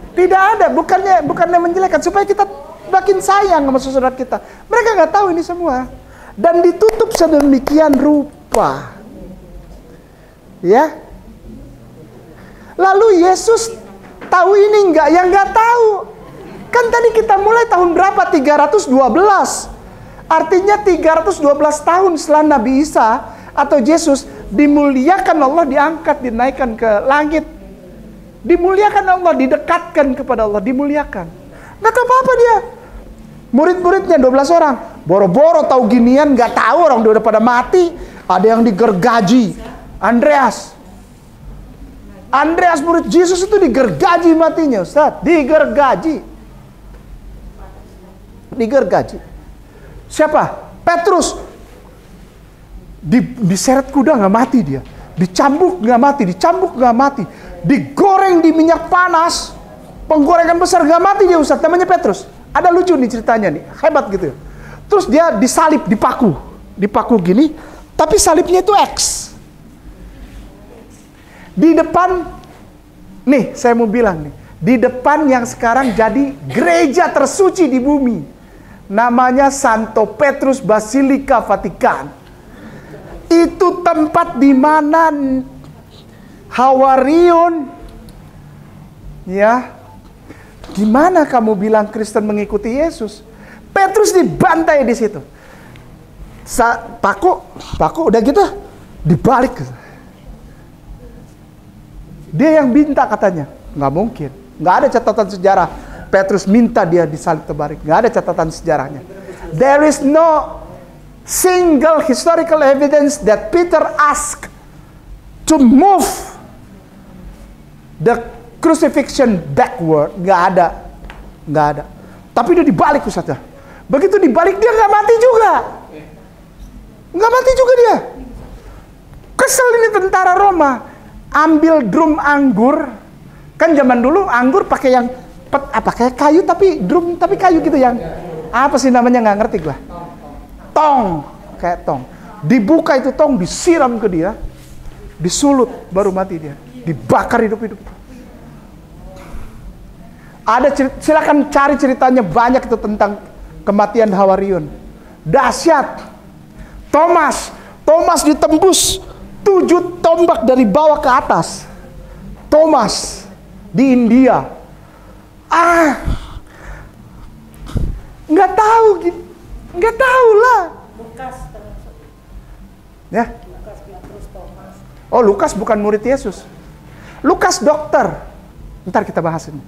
Tidak ada, bukannya menjelekan, supaya kita makin sayang sama saudara kita. Mereka nggak tahu ini semua, dan ditutup sedemikian rupa, ya. Lalu Yesus tahu ini nggak? Yang nggak tahu. Kan tadi kita mulai tahun berapa? 312. Artinya 312 tahun setelah Nabi Isa atau Yesus dimuliakan Allah, diangkat, dinaikkan ke langit. Dimuliakan Allah, didekatkan kepada Allah, dimuliakan. Nggak tahu apa-apa dia. Murid-muridnya 12 orang. Boro-boro tahu ginian, nggak tahu orang udah pada mati. Ada yang digergaji. Andreas murid Yesus itu digergaji matinya, Ustaz. Digergaji. Siapa? Petrus. Diseret kuda nggak mati dia. Dicambuk nggak mati. digoreng di minyak panas, penggorengan besar, gak mati dia Ustaz, namanya Petrus. Ada lucu nih ceritanya nih, hebat gitu. Terus dia disalib, dipaku gini, tapi salibnya itu X. Di depan, nih saya mau bilang nih, di depan yang sekarang jadi gereja tersuci di bumi, namanya Santo Petrus Basilika Vatikan. Itu tempat di mana Hawarion, ya, gimana kamu bilang Kristen mengikuti Yesus? Petrus dibantai di situ. Paku udah gitu dibalik. Dia yang minta katanya. Nggak mungkin. Nggak ada catatan sejarah Petrus minta dia disalib terbalik. Nggak ada catatan sejarahnya. There is no single historical evidence that Peter asked to move the crucifixion backward. Nggak ada. Tapi dia dibalik Ustaz. Begitu dibalik dia nggak mati juga. Dia. Kesel ini tentara Roma. Ambil drum anggur. Kan zaman dulu anggur pakai yang kayak kayu tapi kayu gitu yang apa sih namanya, nggak ngerti gua. Tong, kayak tong. Dibuka itu tong, disiram ke dia, disulut, baru mati dia, dibakar hidup-hidup. Silakan cari ceritanya, banyak itu tentang kematian Hawarion. Dahsyat. Thomas ditembus 7 tombak dari bawah ke atas. Thomas di India. Nggak tahu lah. Ya. Oh, Lukas bukan murid Yesus. Lukas dokter. Ntar kita bahas ini.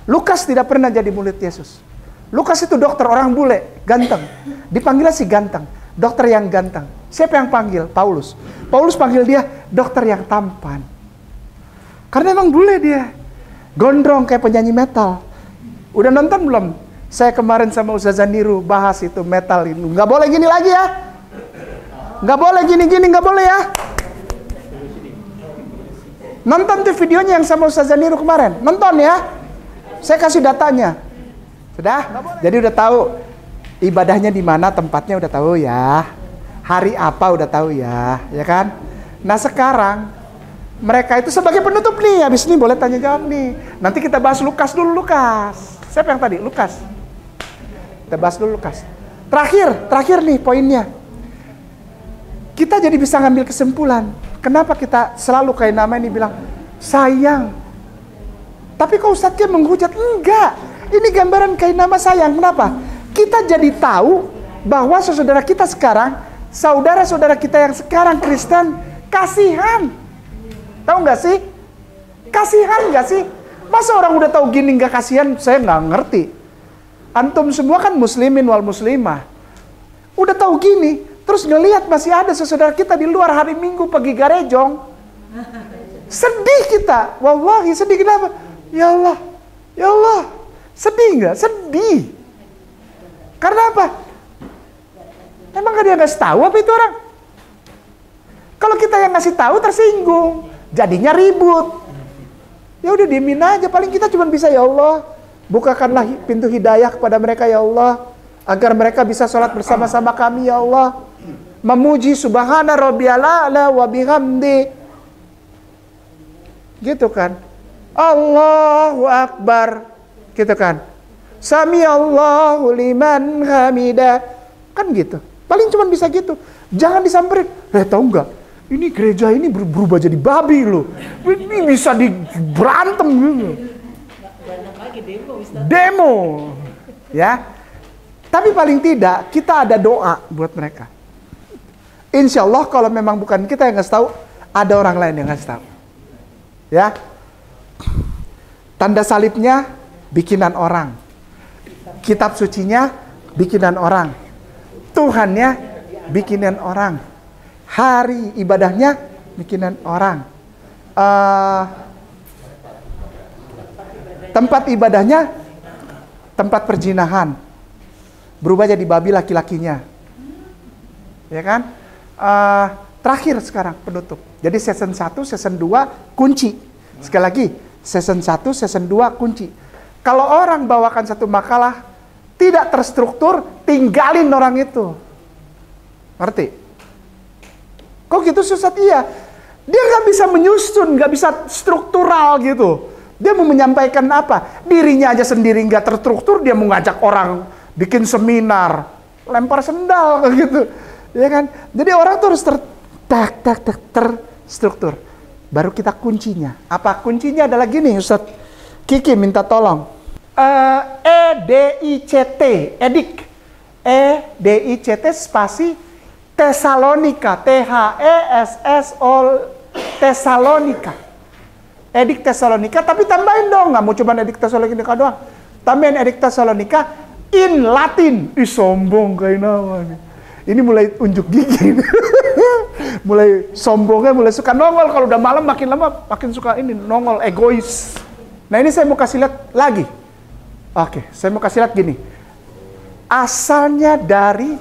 Lukas tidak pernah jadi murid Yesus. Lukas itu dokter, orang bule, ganteng. Dipanggilnya si ganteng, dokter yang ganteng. Siapa yang panggil? Paulus. Paulus panggil dia dokter yang tampan. Karena emang bule dia. Gondrong kayak penyanyi metal. Udah nonton belum? Saya kemarin sama Ustazah Niru bahas itu metal itu. Nggak boleh gini lagi ya. Nggak boleh gini-gini, nggak boleh ya. Nonton tuh videonya yang sama Ustazah Niru kemarin. Nonton ya. Saya kasih datanya. Sudah? Jadi udah tahu ibadahnya di mana, tempatnya udah tahu ya. Hari apa udah tahu ya, ya kan? Nah sekarang mereka itu sebagai penutup nih, habis ini boleh tanya jawab nih. Nanti kita bahas Lukas dulu, Lukas. Siapa yang tadi? Lukas. Kita bahas dulu Lukas. Terakhir nih poinnya. Kita jadi bisa ngambil kesimpulan. Kenapa kita selalu kayak nama ini bilang sayang. Tapi kok Ustadznya menghujat? Enggak. Ini gambaran kayak nama sayang. Kenapa? Kita jadi tahu bahwa saudara kita sekarang, saudara-saudara kita yang sekarang Kristen, kasihan. Tahu nggak sih? Kasihan nggak sih? Masa orang udah tahu gini nggak kasihan? Saya nggak ngerti. Antum semua kan muslimin wal muslimah. Udah tahu gini, terus ngelihat masih ada saudara kita di luar hari Minggu pergi garejong. Sedih kita. Wallahi sedih. Kenapa? Ya Allah. Ya Allah. Sedih nggak? Sedih. Karena apa? Emang gak dia ngasih tahu apa itu orang? Kalau kita yang ngasih tahu tersinggung, jadinya ribut. Ya udah diemin aja. Paling kita cuma bisa ya Allah, bukakanlah pintu hidayah kepada mereka ya Allah, agar mereka bisa sholat bersama-sama kami ya Allah, memuji subhana rabbiyal a'la wa bihamdi. Gitu kan? Allahu akbar. Gitu kan? Sami Allahu liman hamidah. Kan gitu. Paling cuma bisa gitu. Jangan disamperin. Tahu nggak? Ini gereja ini berubah jadi babi loh. Ini bisa diberantem gitu. Demo. Ya. Tapi paling tidak kita ada doa buat mereka. Insya Allah kalau memang bukan kita yang ngasih tahu, ada orang lain yang ngasih tahu. Ya. Tanda salibnya bikinan orang. Kitab sucinya bikinan orang. Tuhannya bikinan orang. Hari ibadahnya bikinan orang. Tempat ibadahnya tempat perjinahan. Berubah jadi babi laki-lakinya. Ya kan? Terakhir sekarang penutup. Jadi season 1, season 2 kunci. Sekali lagi, season 1, season 2 kunci. Kalau orang bawakan satu makalah tidak terstruktur, tinggalin orang itu. Ngerti? Kok gitu Ustaz? Iya. Dia nggak bisa menyusun, nggak bisa struktural gitu. Dia mau menyampaikan apa? Dirinya aja sendiri nggak terstruktur, dia mau ngajak orang bikin seminar, lempar sendal gitu, ya kan? Jadi orang tuh harus terstruktur. Baru kita kuncinya. Apa kuncinya? Adalah gini, Ustaz. Kiki minta tolong. EDICT, edik. EDICT spasi Tesalonika, THESSO Tesalonika. Edik Tesalonika, tapi tambahin dong, nggak mau cuma edik Tesalonika doang. Tambahin edik Tesalonika in Latin. Ih, sombong kayak nama nih. Ini mulai unjuk gigi. Mulai sombongnya, mulai suka nongol. Kalau udah malam makin lama makin suka ini nongol, egois. Nah ini saya mau kasih lihat lagi. Oke, saya mau kasih lihat gini. Asalnya dari,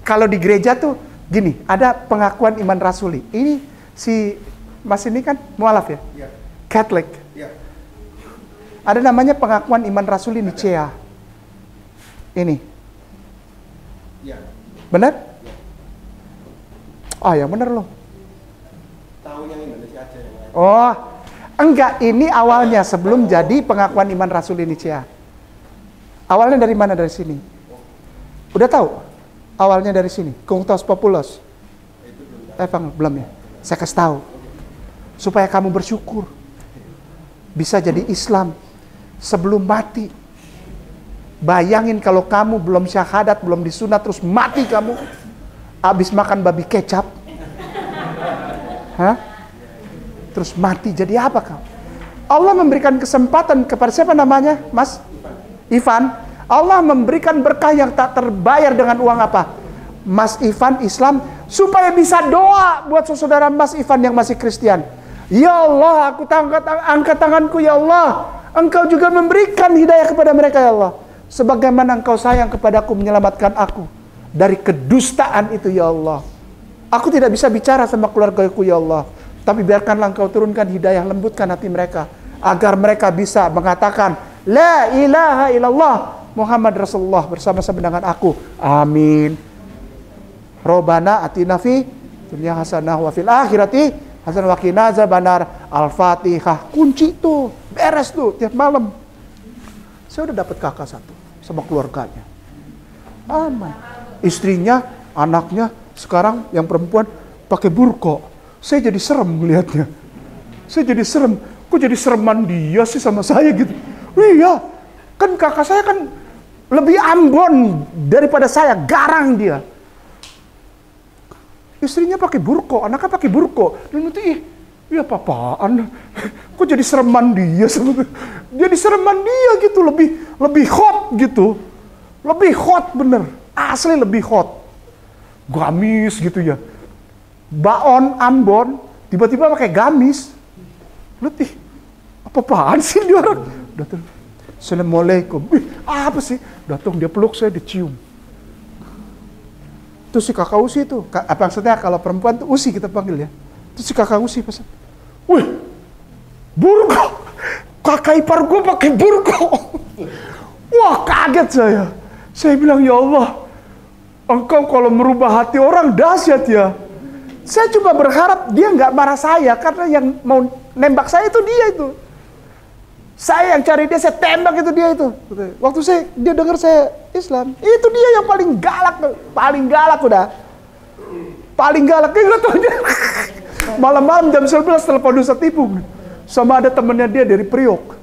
kalau di gereja tuh gini, ada pengakuan iman rasuli. Ini si Mas ini kan mualaf ya? Iya. Catholic. Ya. Ada namanya pengakuan iman rasuli Nicea. Ini. Ya. Benar? Ya. Oh, yang benar loh. Tahu yang Indonesia aja yang lain. Oh, enggak, ini awalnya sebelum jadi pengakuan iman rasuli Nicea. Awalnya dari mana? Dari sini. Udah tahu? Awalnya dari sini. Cunctus Populos. Belum ya? Saya kasih tahu. Supaya kamu bersyukur. Bisa jadi Islam sebelum mati. Bayangin kalau kamu belum syahadat, belum disunat, terus mati kamu. Habis makan babi kecap. Hah? Terus mati, jadi apa kamu? Allah memberikan kesempatan kepada siapa namanya, Mas? Ivan. Allah memberikan berkah yang tak terbayar dengan uang apa? Mas Ivan Islam, supaya bisa doa buat saudara Mas Ivan yang masih Kristen. Ya Allah, aku angkat tanganku ya Allah. Engkau juga memberikan hidayah kepada mereka ya Allah. Sebagaimana Engkau sayang kepadaku menyelamatkan aku dari kedustaan itu ya Allah. Aku tidak bisa bicara sama keluargaku ya Allah. Tapi biarkanlah Engkau turunkan hidayah, lembutkan hati mereka. Agar mereka bisa mengatakan, La ilaha illallah Muhammad Rasulullah bersama-sama dengan aku. Amin. Robana atina fi dunya hasanah wa fil akhirati hasanah wa qina azabannar. Al-Fatihah. Kunci tuh, beres tuh tiap malam. Saya udah dapat kakak satu sama keluarganya. Aman. Istrinya, anaknya sekarang yang perempuan pakai burqa. Saya jadi serem melihatnya. Saya jadi serem. Kok jadi sereman dia sih sama saya gitu. Iya, kan kakak saya kan lebih Ambon daripada saya, garang dia. Istrinya pakai burqa, anaknya pakai burqa. Dan itu iya apa-apaan. Kok jadi sereman dia? Jadi sereman dia gitu, lebih hot gitu. Lebih hot bener, asli lebih hot. Gamis gitu ya. Baon Ambon, tiba-tiba pakai gamis. Letih, apa-apaan sih dia orang? Datang, Assalamualaikum. Apa sih? Datang dia peluk saya, dicium. Terus si kakak Usi itu, apa maksudnya kalau perempuan tuh Usi kita panggil ya. Terus si kakak Usi pesan, wih, burqa. Kakak ipar gue pakai burqa. Wah, kaget saya. Saya bilang, ya Allah, Engkau kalau merubah hati orang dahsyat ya. Saya cuma berharap dia nggak marah saya, karena yang mau nembak saya itu dia itu. Saya yang cari dia, saya tembak itu dia itu. Waktu dia dengar saya Islam, itu dia yang paling galak udah. Paling galak, kayak gitu aja. Malam-malam jam 11 telepon Ustadz Ipung. Sama ada temennya dia dari Priok.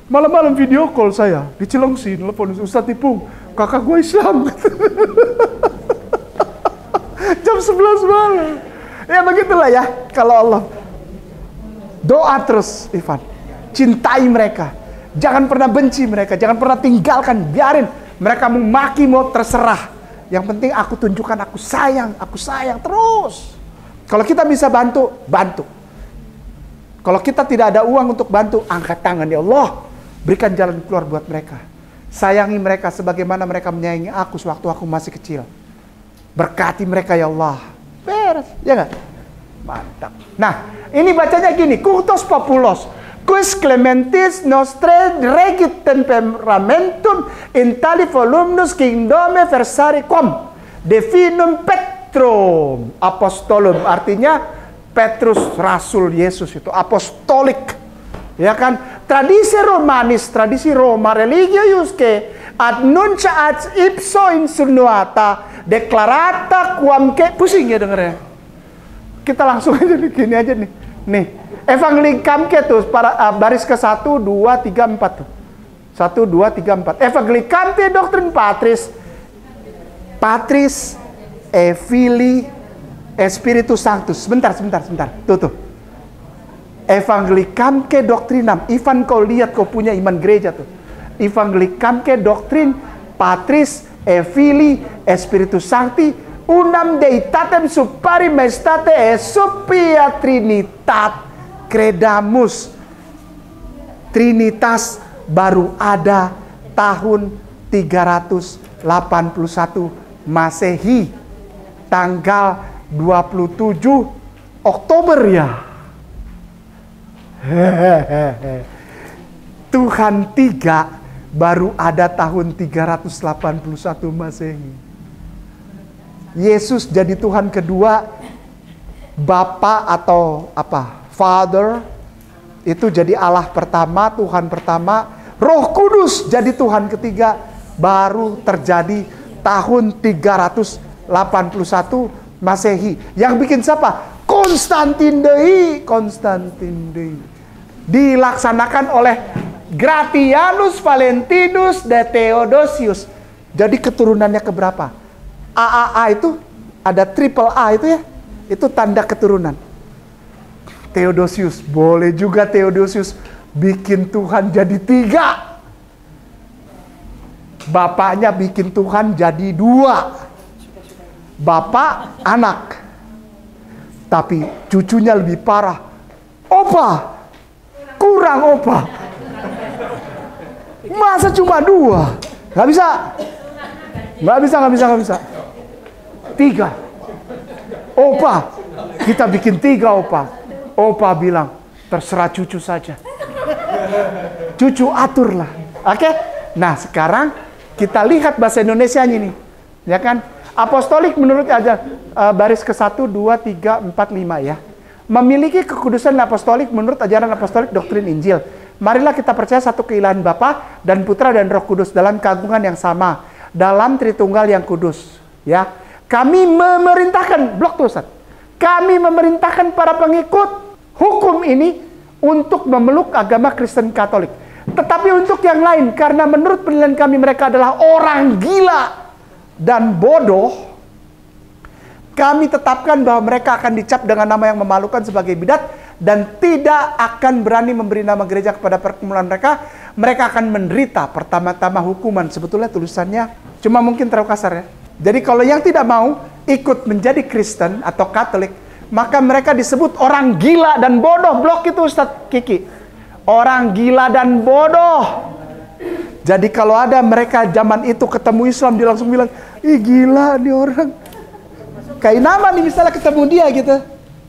Malam-malam video call saya, di Cilengsi, telepon Ustadz Ipung. Kakak gue Islam. Jam 11 malam. Ya begitulah ya, kalau Allah. Doa terus, Ivan. Cintai mereka. Jangan pernah benci mereka. Jangan pernah tinggalkan. Biarin. Mereka mau maki, mau terserah. Yang penting aku tunjukkan aku sayang terus. Kalau kita bisa bantu, bantu. Kalau kita tidak ada uang untuk bantu, angkat tangan ya Allah. Berikan jalan keluar buat mereka. Sayangi mereka sebagaimana mereka menyayangi aku sewaktu aku masih kecil. Berkati mereka ya Allah. Beres, ya nggak? Mantap. Nah, ini bacanya gini, Cunctus Populos. quis clementis nostre regit temperamentum in tali volumnus kingdome versari quam definum Petrum apostolum. Artinya Petrus rasul Yesus itu apostolik. Ya kan? Tradisi Romanis, tradisi Roma religio iusque ad nunciat ipso insinuata declarata quamque. Pusing ya dengernya. Kita langsung aja nih, gini aja nih. Nih, Evangelicam ke tuh baris ke 1 2 3 4 tuh. 1 2 3 4. Evangelicam te doktrin Patris e Filii e Spiritus Sanctus. Sebentar. Tuh. Evangelicam ke doktrinam. Ivan, kau lihat, kau punya iman gereja tuh. Evangelicam ke doktrin Patris e Filii e Spiritus Sancti unam deitatem supari maestate e supplia trinitat credamus. Trinitas baru ada tahun 381 Masehi, tanggal 27 Oktober ya. Tuhan 3 baru ada tahun 381 Masehi. Yesus jadi Tuhan kedua, Bapa atau apa? Father itu jadi Allah pertama, Tuhan pertama. Roh Kudus jadi Tuhan ketiga, baru terjadi tahun 381 Masehi. Yang bikin siapa? Konstantin Dei. Dilaksanakan oleh Gratianus Valentinus de Theodosius. Jadi keturunannya keberapa? AAA itu ada triple A itu ya. Itu tanda keturunan. Theodosius, boleh juga Theodosius bikin Tuhan jadi 3. Bapaknya bikin Tuhan jadi 2. Bapak, anak. Tapi cucunya lebih parah. Opa, kurang opa. Masa cuma 2? Gak bisa. 3. Opa, kita bikin 3 opa. Opa bilang, terserah cucu saja. Cucu aturlah. Oke? Nah, sekarang kita lihat bahasa Indonesianya nih. Ya kan? Apostolik menurut aja baris ke 1 2 3 4 5 ya. Memiliki kekudusan apostolik menurut ajaran apostolik doktrin Injil. Marilah kita percaya satu keilahan Bapa dan Putra dan Roh Kudus dalam keagungan yang sama, dalam Tritunggal yang kudus. Ya, kami memerintahkan blok tuh Ustaz. Kami memerintahkan para pengikut hukum ini untuk memeluk agama Kristen Katolik. Tetapi untuk yang lain, karena menurut penilaian kami mereka adalah orang gila dan bodoh, kami tetapkan bahwa mereka akan dicap dengan nama yang memalukan sebagai bidat dan tidak akan berani memberi nama gereja kepada perkumpulan mereka. Mereka akan menderita pertama-tama hukuman. Sebetulnya tulisannya cuma mungkin terlalu kasar ya. Jadi kalau yang tidak mau ikut menjadi Kristen atau Katolik, maka mereka disebut orang gila dan bodoh. Blok itu Ustadz Kiki. Orang gila dan bodoh. Jadi kalau ada mereka zaman itu ketemu Islam, dia langsung bilang, ih gila nih orang. Kayak nama nih misalnya ketemu dia gitu.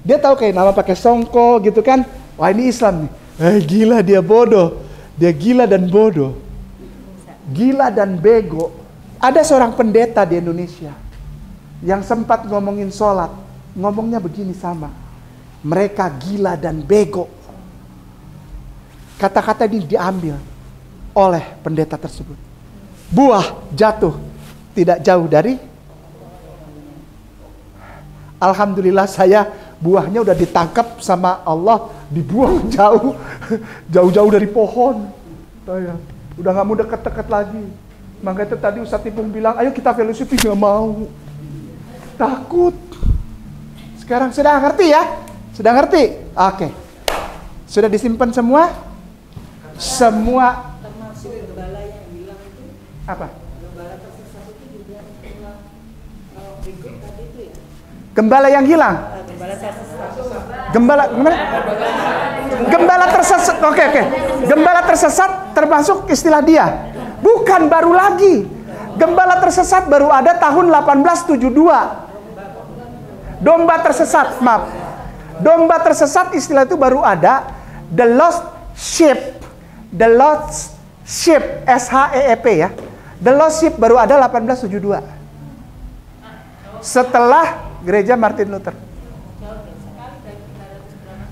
Dia tahu kayak nama pakai songko gitu kan. Wah ini Islam nih. Gila dia bodoh. Dia gila dan bodoh. Gila dan bego. Ada seorang pendeta di Indonesia yang sempat ngomongin sholat. Ngomongnya begini sama. Mereka gila dan bego. Kata-kata ini diambil oleh pendeta tersebut. Buah jatuh tidak jauh dari. Alhamdulillah saya buahnya udah ditangkap sama Allah, dibuang jauh, jauh-jauh dari pohon. Saya udah nggak mau deket-deket lagi. Makanya tadi Ustadz Ipung bilang, ayo kita fellowship, nggak mau, takut. Sekarang sudah ngerti ya? Sudah ngerti? Oke. Sudah disimpan semua? Semua. Termasuk gembala yang bilang itu. Apa? Gembala tersesat itu juga berikut tadi itu ya. Gembala yang hilang. Gembala tersesat. Gembala gimana? Gembala tersesat. Oke. Gembala tersesat termasuk istilah dia. Bukan baru lagi. Gembala tersesat baru ada tahun 1872. Domba tersesat, maaf. Domba tersesat istilah itu baru ada. The Lost Sheep. The Lost Sheep, SHEEP ya. The Lost Sheep baru ada 1872. Setelah gereja Martin Luther.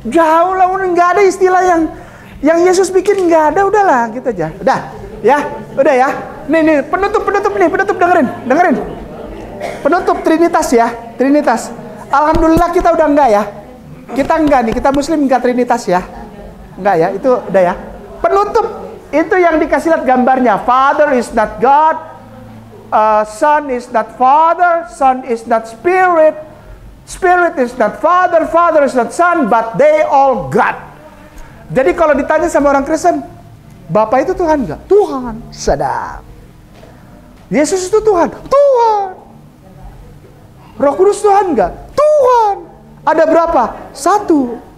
Jauh lah, nggak ada istilah yang Yesus bikin, nggak ada, udahlah gitu aja. Udah ya. Nih penutup dengerin. Penutup Trinitas ya, Trinitas. Alhamdulillah kita udah enggak ya. Kita enggak nih, kita Muslim enggak Trinitas ya. Enggak ya, itu udah ya. Penutup itu yang dikasih lihat gambarnya. Father is not God, Son is not Father, Son is not Spirit, Spirit is not Father, Father is not Son, but they all God. Jadi kalau ditanya sama orang Kristen, Bapa itu Tuhan enggak? Tuhan. Sedap. Yesus itu Tuhan? Tuhan. Roh Kudus Tuhan enggak? Tuhan. Ada berapa? 1.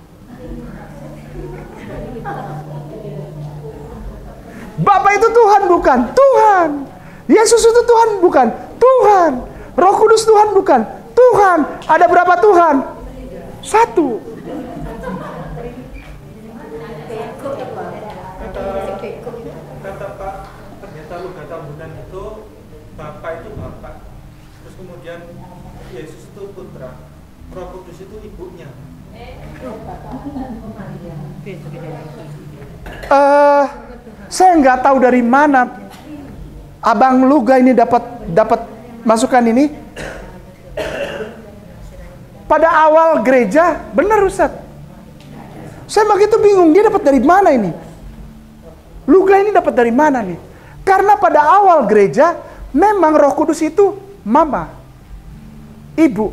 Bapa itu Tuhan bukan? Tuhan. Yesus itu Tuhan bukan? Tuhan. Roh Kudus Tuhan bukan? Tuhan. Ada berapa Tuhan? 1. Kata Pak Pendeta Luga Tambunan itu, Bapa itu Bapak, terus kemudian Yesus itu Putra, Roh Kudus itu ibunya. Saya nggak tahu dari mana Abang Luga ini dapat masukan ini. Pada awal gereja, benar Ustaz. Saya begitu bingung, dia dapat dari mana ini? Luga ini dapat dari mana nih? Karena pada awal gereja, memang Roh Kudus itu mama, ibu.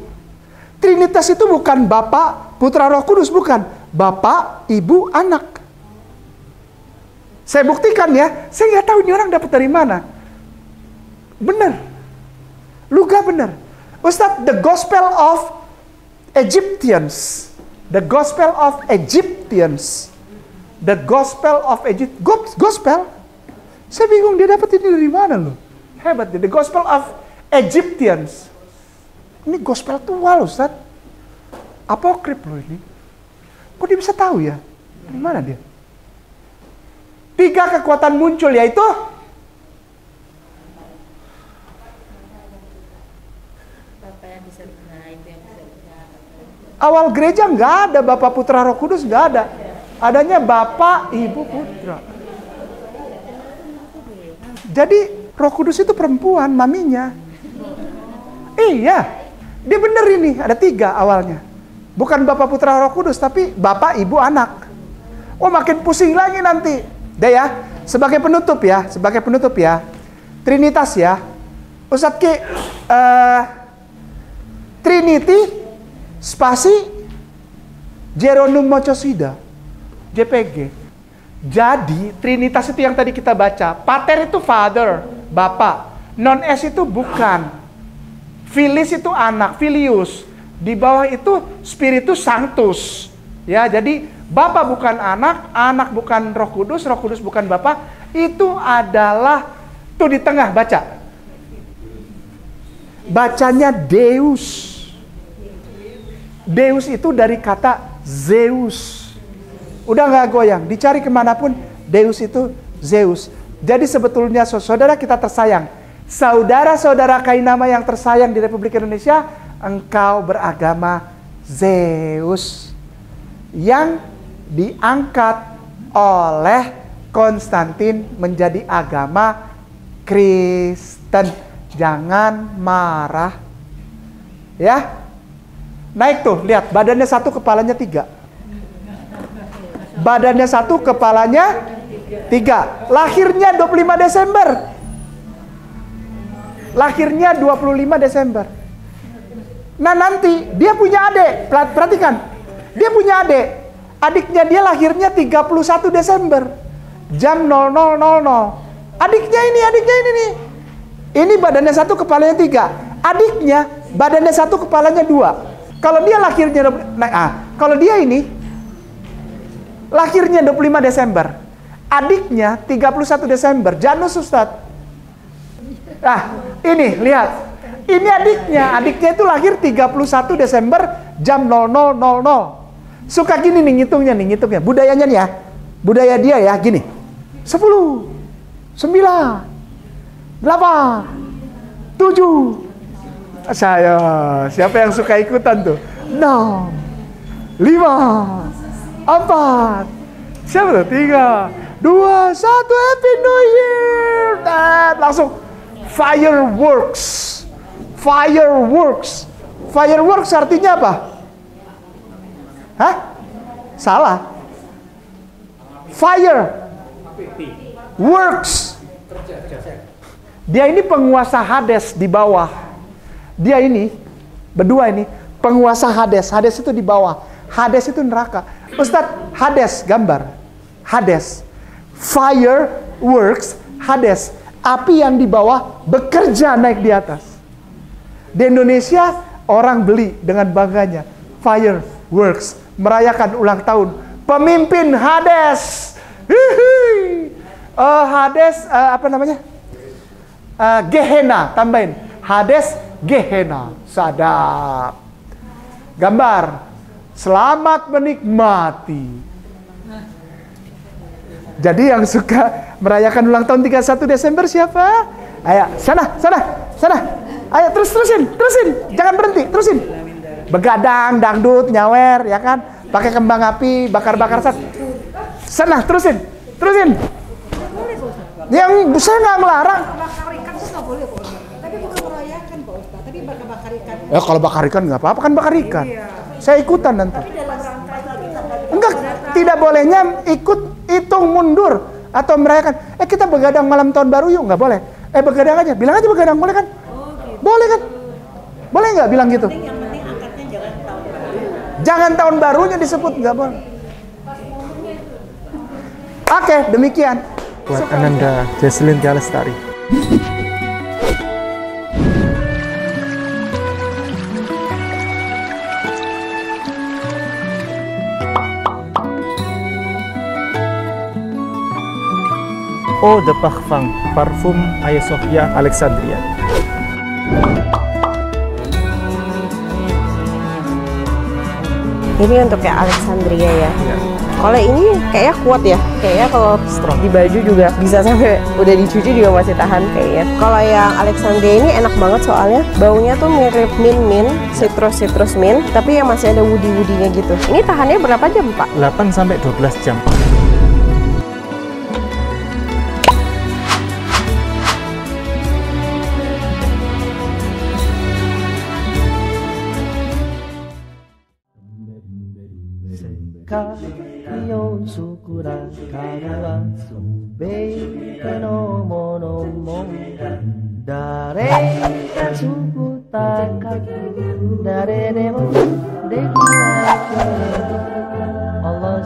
Trinitas itu bukan Bapa, Putra, Roh Kudus, bukan. Bapa, Ibu, Anak. Saya buktikan ya, saya nggak tahu ini orang dapat dari mana. Benar. Luga benar. Ustaz, the Gospel of Egyptians. The Gospel of Egyptians. The Gospel of Egypt. Gospel? Saya bingung dia dapat ini dari mana loh. Hebat deh. The Gospel of Egyptians. Ini gospel tua loh Ustaz. Apokrif loh ini. Kok dia bisa tahu ya? Dari mana dia? 3 kekuatan muncul, yaitu awal gereja nggak ada Bapa, Putra, Roh Kudus, nggak ada. Adanya Bapa, Ibu, Putra. Jadi Roh Kudus itu perempuan, maminya. Iya, dia bener ini, ada 3 awalnya. Bukan Bapa, Putra, Roh Kudus, tapi Bapa, Ibu, Anak. Oh, makin pusing lagi nanti. Udah ya, sebagai penutup ya. Trinitas ya. Ustadz Ki, Trinity, spasi, Jeronum Mocosida, JPG. Jadi, Trinitas itu yang tadi kita baca. Pater itu Father, Bapa. Non-S itu bukan. Filis itu anak, Filius. Di bawah itu Spiritus Sanctus. Ya, jadi Bapa bukan anak, anak bukan Roh Kudus bukan Bapa. Itu adalah tuh di tengah baca. Bacanya Deus. Deus itu dari kata Zeus. Udah nggak goyang, dicari kemanapun Deus itu Zeus. Jadi sebetulnya saudara kita tersayang, saudara-saudara Kainama yang tersayang di Republik Indonesia, engkau beragama Zeus yang diangkat oleh Konstantin menjadi agama Kristen. Jangan marah ya. Naik tuh, lihat badannya 1, kepalanya 3. Badannya 1, kepalanya 3. Lahirnya 25 Desember. Lahirnya 25 Desember. Nah nanti dia punya adik. Perhatikan, dia punya adik. Adiknya dia lahirnya 31 Desember jam 00.00. Adiknya ini nih. Ini badannya 1, kepalanya 3. Adiknya badannya 1, kepalanya 2. Kalau dia lahirnya kalau dia ini lahirnya 25 Desember. Adiknya 31 Desember, Janus Ustadz. Nah, ini lihat. Ini adiknya. Adiknya itu lahir 31 Desember jam 00.00. Suka gini nih ngitungnya. Budayanya nih ya. Budaya dia ya gini. 10, 9, 8, 7. Saya, siapa yang suka ikutan tuh? 6, 5, 4. Siapa tuh? 3, 2, 1. Happy New Year. Dan langsung fireworks. Fireworks. Fireworks artinya apa? Hah? Salah. Fire works. Dia ini penguasa Hades di bawah. Dia ini berdua ini penguasa Hades. Hades itu di bawah. Hades itu neraka. Ustadz, Hades gambar. Hades. Fire works. Hades. Api yang di bawah bekerja naik di atas. Di Indonesia orang beli dengan bangganya. Fireworks. Merayakan ulang tahun pemimpin Hades. Hades apa namanya? Gehenna, tambahin. Hades Gehenna. Sadap. Gambar. Selamat menikmati. Jadi yang suka merayakan ulang tahun 31 Desember siapa? Ayo, sana. Ayo terusin. Jangan berhenti, terusin. Begadang, dangdut, nyawer, ya kan? Pakai kembang api, bakar-bakar sat. Sana, terusin. Yang saya nggak melarang. Bakar ikan itu nggak boleh, Pak Ustadz. Tapi bukan merayakan, Pak Ustadz. Tapi bakar ikan. Ya kalau bakar ikan nggak apa-apa, kan bakar ikan. Iya. Saya ikutan nanti. Tapi dalam rangka kita Enggak, tidak bolehnya ikut hitung mundur atau merayakan. Kita begadang malam tahun baru yuk, nggak boleh. Begadang aja, bilang aja begadang, boleh kan? Boleh kan? Boleh nggak bilang gitu? yang penting angkatnya jangan tahun baru. Jangan tahun barunya disebut, nggak boleh. Oke, demikian. Buat Ananda Jesslyn Tialestari. Eau de Parfum, parfum Hagia Sophia Alexandria. Ini untuk kayak Alexandria ya. Kalau ini kayaknya kuat ya. Kayaknya kalau Strong. di baju juga bisa sampai udah dicuci juga masih tahan kayaknya. Kalau yang Alexandria ini enak banget soalnya baunya tuh mirip mint, citrus mint, tapi yang masih ada woody-woodinya gitu. Ini tahannya berapa jam, Pak? 8 sampai 12 jam. Allah